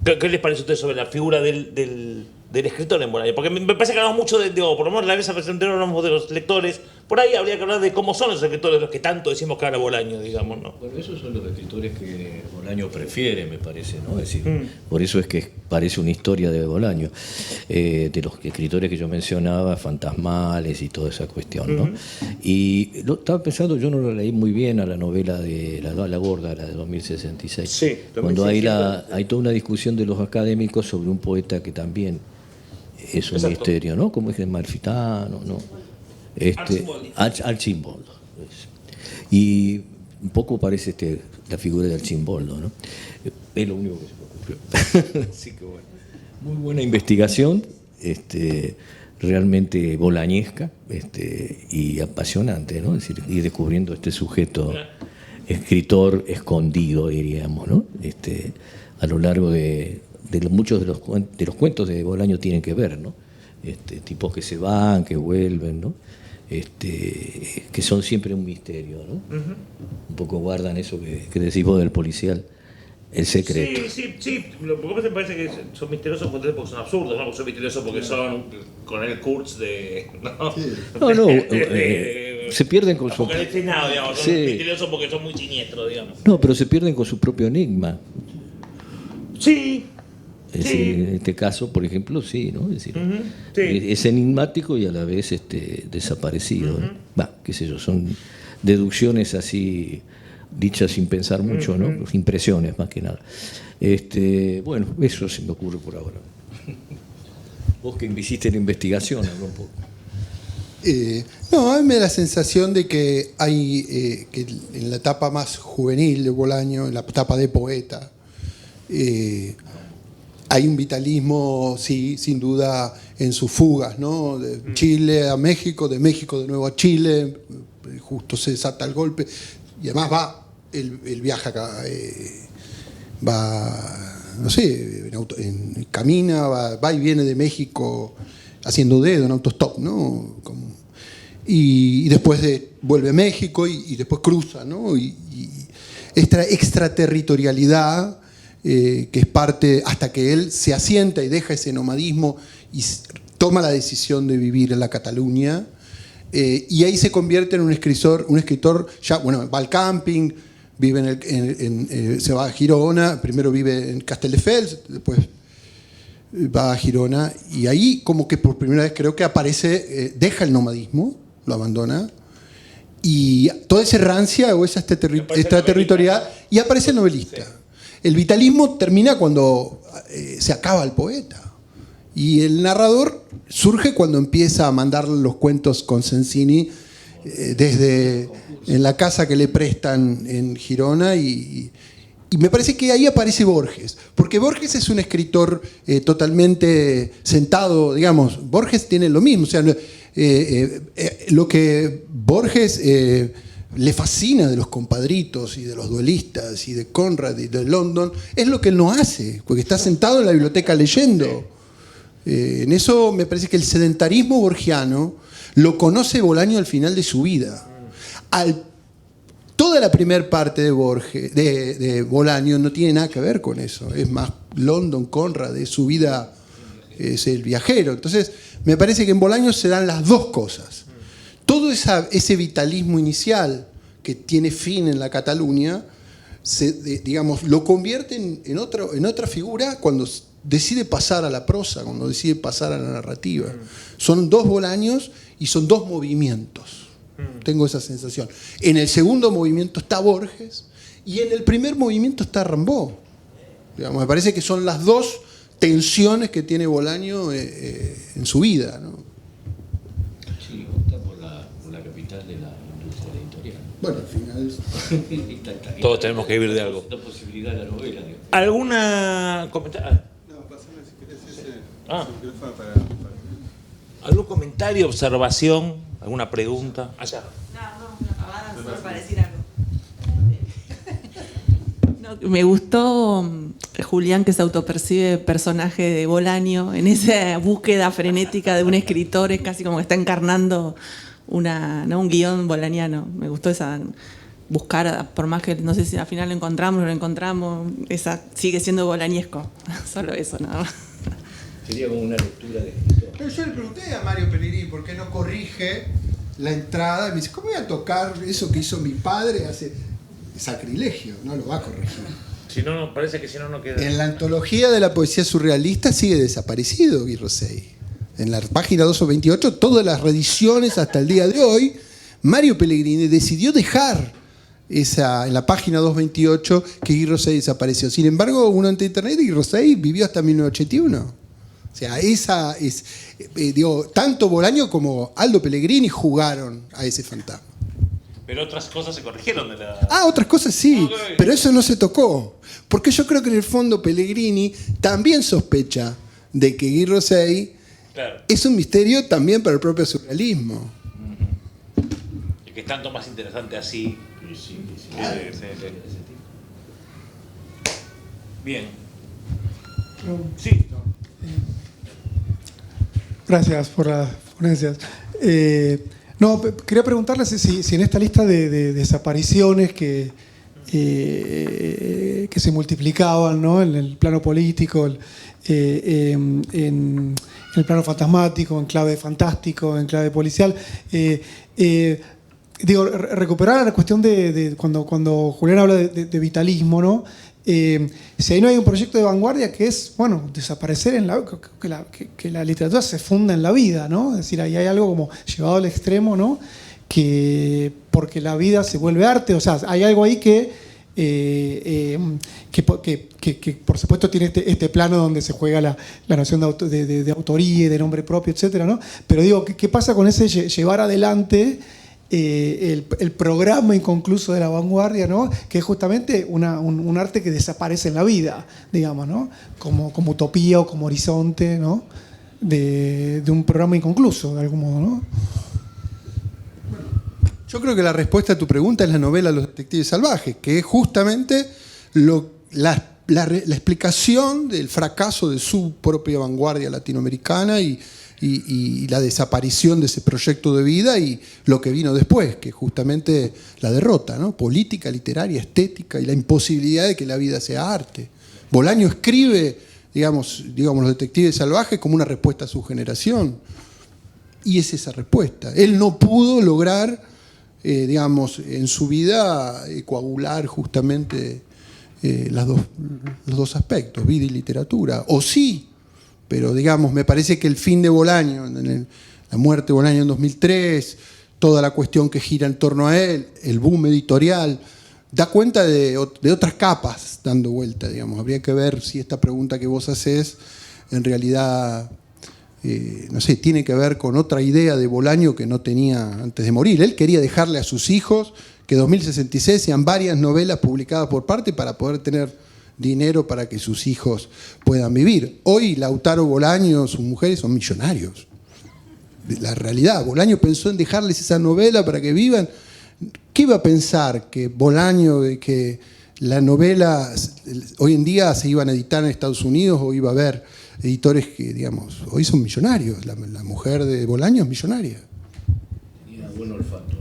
¿qué les parece a ustedes sobre la figura del escritor en Bolaño? Porque me parece que hablamos mucho digo, por lo menos la vez anterior hablamos de los lectores. Por ahí habría que hablar de cómo son los escritores, los que tanto decimos que habla Bolaño, digamos, ¿no? Bueno, esos son los escritores que Bolaño prefiere, me parece, ¿no? Es decir, por eso es que parece una historia de Bolaño, de los escritores que yo mencionaba, fantasmales y toda esa cuestión, ¿no? Y estaba pensando, yo no lo leí muy bien a la novela de La Gorda, la de 2066, sí, cuando hay toda una discusión de los académicos sobre un poeta que también es un Exacto. misterio, ¿no? Como es el Malfitano, ¿no? Archimboldo. Y un poco parece la figura de Archimboldo, ¿no? Es lo único que se me ocurrió. Así que bueno, muy buena investigación, realmente bolañesca, y apasionante, ¿no? Es decir, ir descubriendo este sujeto escritor escondido, diríamos, ¿no? A lo largo de muchos de los cuentos de Bolaño tienen que ver, ¿no? Tipos que se van, que vuelven, ¿no? Que son siempre un misterio, ¿no? Un poco guardan eso que decís vos del policial, el secreto. Sí. Lo que me parece que son misteriosos porque son absurdos, ¿no? Son misteriosos porque son con el Kurtz de... No, se pierden con su... Digamos, son Sí. misteriosos porque son muy siniestros, digamos. No, pero se pierden con su propio enigma. Sí. Es decir, en este caso, por ejemplo, sí, ¿no? Es decir, sí. es enigmático y a la vez desaparecido, ¿no? Qué sé yo, son deducciones así dichas sin pensar mucho, ¿no? Impresiones más que nada. Bueno, eso se me ocurre por ahora. Vos que hiciste la investigación, habla un poco. No, a mí me da la sensación de que hay, que en la etapa más juvenil de Bolaño, en la etapa de poeta, hay un vitalismo, sí, sin duda, en sus fugas, ¿no? De Chile a México, de México de nuevo a Chile, justo se desata el golpe, y además el viaja acá, no sé, camina, va y viene de México haciendo dedo en autostop, ¿no? Y después vuelve a México y después cruza, ¿no? Y esta extraterritorialidad, que es parte, hasta que él se asienta y deja ese nomadismo y toma la decisión de vivir en la Cataluña, y ahí se convierte en un escritor ya, bueno, va al camping, vive se va a Girona, primero vive en Castelldefels, después va a Girona, y ahí como que por primera vez creo que aparece, deja el nomadismo, lo abandona, y toda esa errancia o esa extraterritorialidad, y aparece el novelista. El vitalismo termina cuando se acaba el poeta. Y el narrador surge cuando empieza a mandar los cuentos con Sensini desde en la casa que le prestan en Girona. Y me parece que ahí aparece Borges. Porque Borges es un escritor totalmente sentado, digamos. Borges tiene lo mismo. O sea, lo que Borges... le fascina de los compadritos y de los duelistas y de Conrad y de London, es lo que él no hace, porque está sentado en la biblioteca leyendo. En eso me parece que el sedentarismo borgiano lo conoce Bolaño al final de su vida. Toda la primera parte de Bolaño no tiene nada que ver con eso, es más London, Conrad, es su vida, es el viajero. Entonces me parece que en Bolaño se dan las dos cosas. Todo ese vitalismo inicial que tiene fin en la Cataluña, digamos, lo convierte en otra figura cuando decide pasar a la prosa, cuando decide pasar a la narrativa. Son dos Bolaños y son dos movimientos. Tengo esa sensación. En el segundo movimiento está Borges y en el primer movimiento está Rimbaud. Digamos, me parece que son las dos tensiones que tiene Bolaño en su vida, ¿no? De la industria editorial. Bueno, al final... Todos tenemos que vivir de algo. La posibilidad de la novela. ¿Alguna comentario? No, pásame si querés ese micrófono para... ¿Algún comentario, observación, alguna pregunta? Allá. No, una pavada solo para decir algo. No, me gustó Julián, que se autopercibe personaje de Bolaño, en esa búsqueda frenética de un escritor, es casi como que está encarnando un guión bolaniano. Me gustó esa buscar, por más que no sé si al final lo encontramos o no lo encontramos, esa sigue siendo bolañesco. Solo eso, nada más. Sería como una lectura de escritor. Pero yo le pregunté a Mario Pellegrini por qué no corrige la entrada y me dice, ¿cómo voy a tocar eso que hizo mi padre hace sacrilegio? No lo va a corregir. Si no, parece que si no, no queda. En la antología de la poesía surrealista sigue desaparecido Guy Rossetti. En la página 228, todas las reediciones hasta el día de hoy, Mario Pellegrini decidió dejar en la página 228 que Guy Rossetti desapareció. Sin embargo, uno entra en internet y Guy Rossetti vivió hasta 1981. O sea, esa es, tanto Bolaño como Aldo Pellegrini jugaron a ese fantasma. Pero otras cosas se corrigieron de la... Otras cosas sí, pero eso no se tocó. Porque yo creo que en el fondo Pellegrini también sospecha de que Guy Rossetti es un misterio también para el propio surrealismo. Y que es tanto más interesante así. Sí. Bien. Sí. Gracias por las ponencias. Quería preguntarle si en esta lista de desapariciones que se multiplicaban, ¿no?, en el plano político, en el plano fantasmático, en clave fantástico, en clave policial, recuperar la cuestión de cuando Julián habla de vitalismo, ¿no? Si ahí no hay un proyecto de vanguardia que es, bueno, desaparecer que la literatura se funda en la vida, ¿no? Es decir, ahí hay algo como llevado al extremo, ¿no? Que porque la vida se vuelve arte, o sea, hay algo ahí que por supuesto tiene este plano donde se juega la noción de autoría y de nombre propio, etcétera, ¿no? Pero digo, ¿qué pasa con ese llevar adelante el programa inconcluso de la vanguardia, ¿no?, que es justamente un arte que desaparece en la vida, digamos, ¿no?, como utopía o como horizonte, ¿no?, de un programa inconcluso, de algún modo, ¿no? Yo creo que la respuesta a tu pregunta es la novela Los detectives salvajes, que es justamente la explicación del fracaso de su propia vanguardia latinoamericana y la desaparición de ese proyecto de vida y lo que vino después, que es justamente la derrota, ¿no?, política, literaria, estética y la imposibilidad de que la vida sea arte. Bolaño escribe, digamos, Los detectives salvajes como una respuesta a su generación, y es esa respuesta. Él no pudo lograr, en su vida coagular justamente los dos aspectos, vida y literatura, o sí. Pero, me parece que el fin de Bolaño, la muerte de Bolaño en 2003, toda la cuestión que gira en torno a él, el boom editorial, da cuenta de otras capas dando vuelta, digamos. Habría que ver si esta pregunta que vos hacés, en realidad, tiene que ver con otra idea de Bolaño que no tenía antes de morir. Él quería dejarle a sus hijos que 2066 sean varias novelas publicadas por parte para poder tener dinero para que sus hijos puedan vivir. Hoy Lautaro Bolaño, sus mujeres son millonarios. La realidad, Bolaño pensó en dejarles esa novela para que vivan. ¿Qué iba a pensar que Bolaño, que la novela hoy en día se iban a editar en Estados Unidos o iba a haber editores que, hoy son millonarios? La mujer de Bolaño es millonaria. Tenía buen olfato.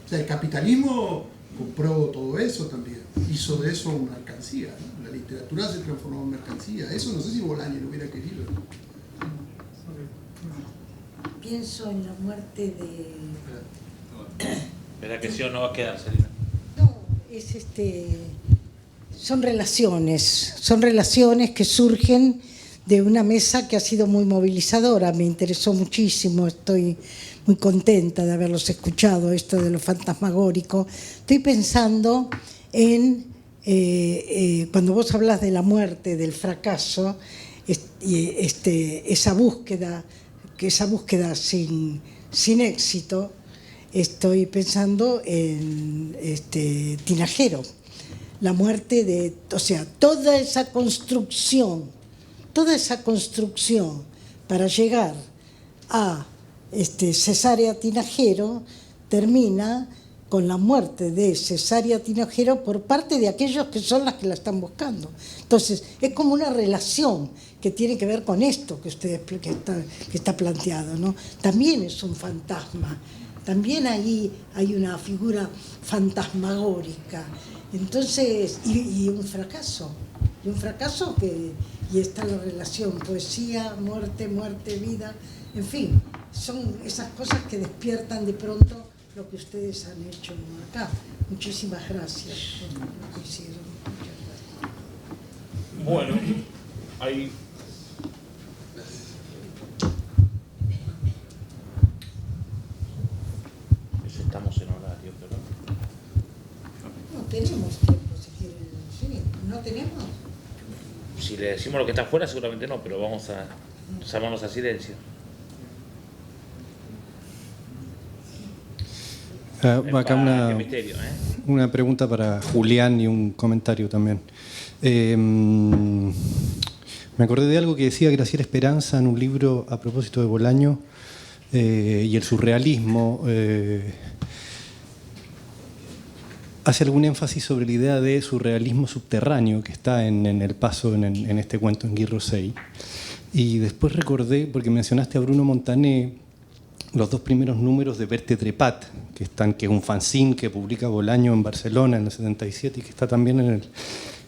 O sea, el capitalismo compró todo eso también, hizo de eso una mercancía, ¿no? La literatura se transformó en mercancía. Eso no sé si Bolaño lo hubiera querido. Pienso en la muerte de... Espera que sí o no va a quedar, Selena. No, son relaciones que surgen de una mesa que ha sido muy movilizadora. Me interesó muchísimo, estoy muy contenta de haberlos escuchado, esto de lo fantasmagórico. Estoy pensando en, cuando vos hablas de la muerte, del fracaso, esa búsqueda sin éxito, estoy pensando en Tinajero, la muerte o sea, toda esa construcción para llegar a Cesárea Tinajero termina con la muerte de Cesárea Tinojero por parte de aquellos que son las que la están buscando. Entonces, es como una relación que tiene que ver con esto que está planteado, ¿no? También es un fantasma, también ahí hay una figura fantasmagórica. Entonces, y un fracaso y está la relación, poesía, muerte, vida, en fin, son esas cosas que despiertan de pronto lo que ustedes han hecho acá. Muchísimas gracias por lo que hicieron. Muchas gracias. Bueno, ahí. Estamos en horario, pero. No tenemos tiempo, si quieren. Sí, ¿no tenemos? Si le decimos lo que está afuera, seguramente no, pero vamos a llamarnos a silencio. Acá Qué misterio, una pregunta para Julián y un comentario también. Me acordé de algo que decía Graciela Esperanza en un libro a propósito de Bolaño y el surrealismo. Hace algún énfasis sobre la idea de surrealismo subterráneo que está en el paso en este cuento en Guy Rosseil. Y después recordé, porque mencionaste a Bruno Montané, los 2 primeros números de Verte Trepat, que es un fanzine que publica Bolaño en Barcelona en el 77 y que está también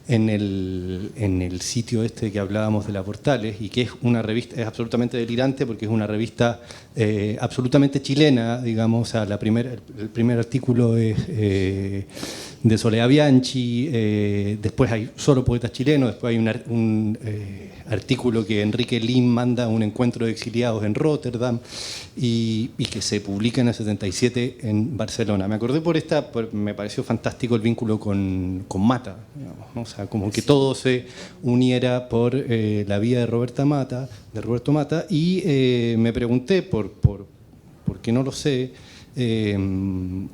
en el sitio este que hablábamos de la Portales, y que es una revista, es absolutamente delirante porque es una revista absolutamente chilena, digamos. O sea, el primer artículo es de Soledad Bianchi, después hay solo poetas chilenos, después hay un artículo que Enrique Lim manda a un encuentro de exiliados en Rotterdam y que se publica en el 77 en Barcelona. Me acordé me pareció fantástico el vínculo con Mata, digamos, ¿no? O sea, como que todo se uniera por la vida de Roberto Mata, y me pregunté, porque no lo sé,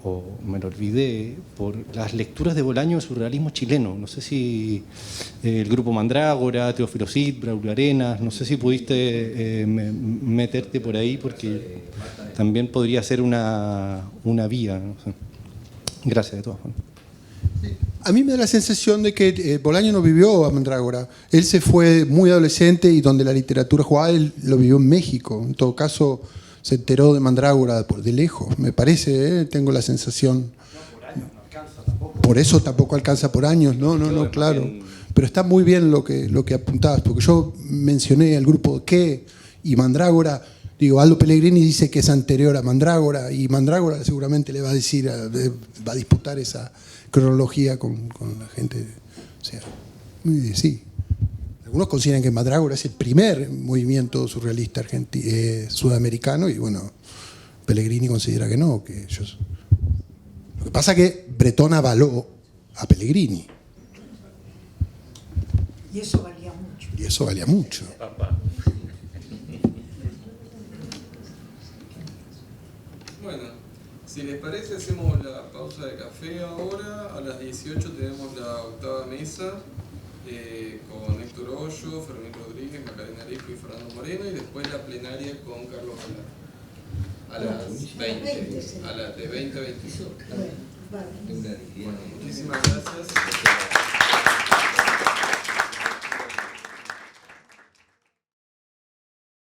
o me lo olvidé, por las lecturas de Bolaño del surrealismo chileno. No sé si el grupo Mandrágora, Teófilo Cid, Braulio Arenas, no sé si pudiste meterte por ahí, porque también podría ser una vía. No sé. Gracias de todas formas. A mí me da la sensación de que Bolaño no vivió a Mandrágora. Él se fue muy adolescente y donde la literatura jugaba, él lo vivió en México. En todo caso, se enteró de Mandrágora de lejos, me parece, tengo la sensación. No, por años no alcanza tampoco. Por eso tampoco alcanza por años, no, claro. Pero está muy bien lo que apuntabas, porque yo mencioné al grupo ¿Qué? Y Mandrágora. Digo, Aldo Pellegrini dice que es anterior a Mandrágora, y Mandrágora seguramente le va a decir, va a disputar esa cronología con la gente. O sea, sí. Algunos consideran que Mandrágora es el primer movimiento surrealista sudamericano, y bueno, Pellegrini considera que no. Lo que pasa es que Bretón avaló a Pellegrini. Y eso valía mucho. Bueno, si les parece, hacemos la pausa de café ahora. A las 18 tenemos la octava mesa con Héctor Hoyo, Fermín Rodríguez, Macarena Alejo y Fernando Moreno, y después la plenaria con Carlos Valar. A las 20, a las de 20 a 25. Bueno, muchísimas gracias.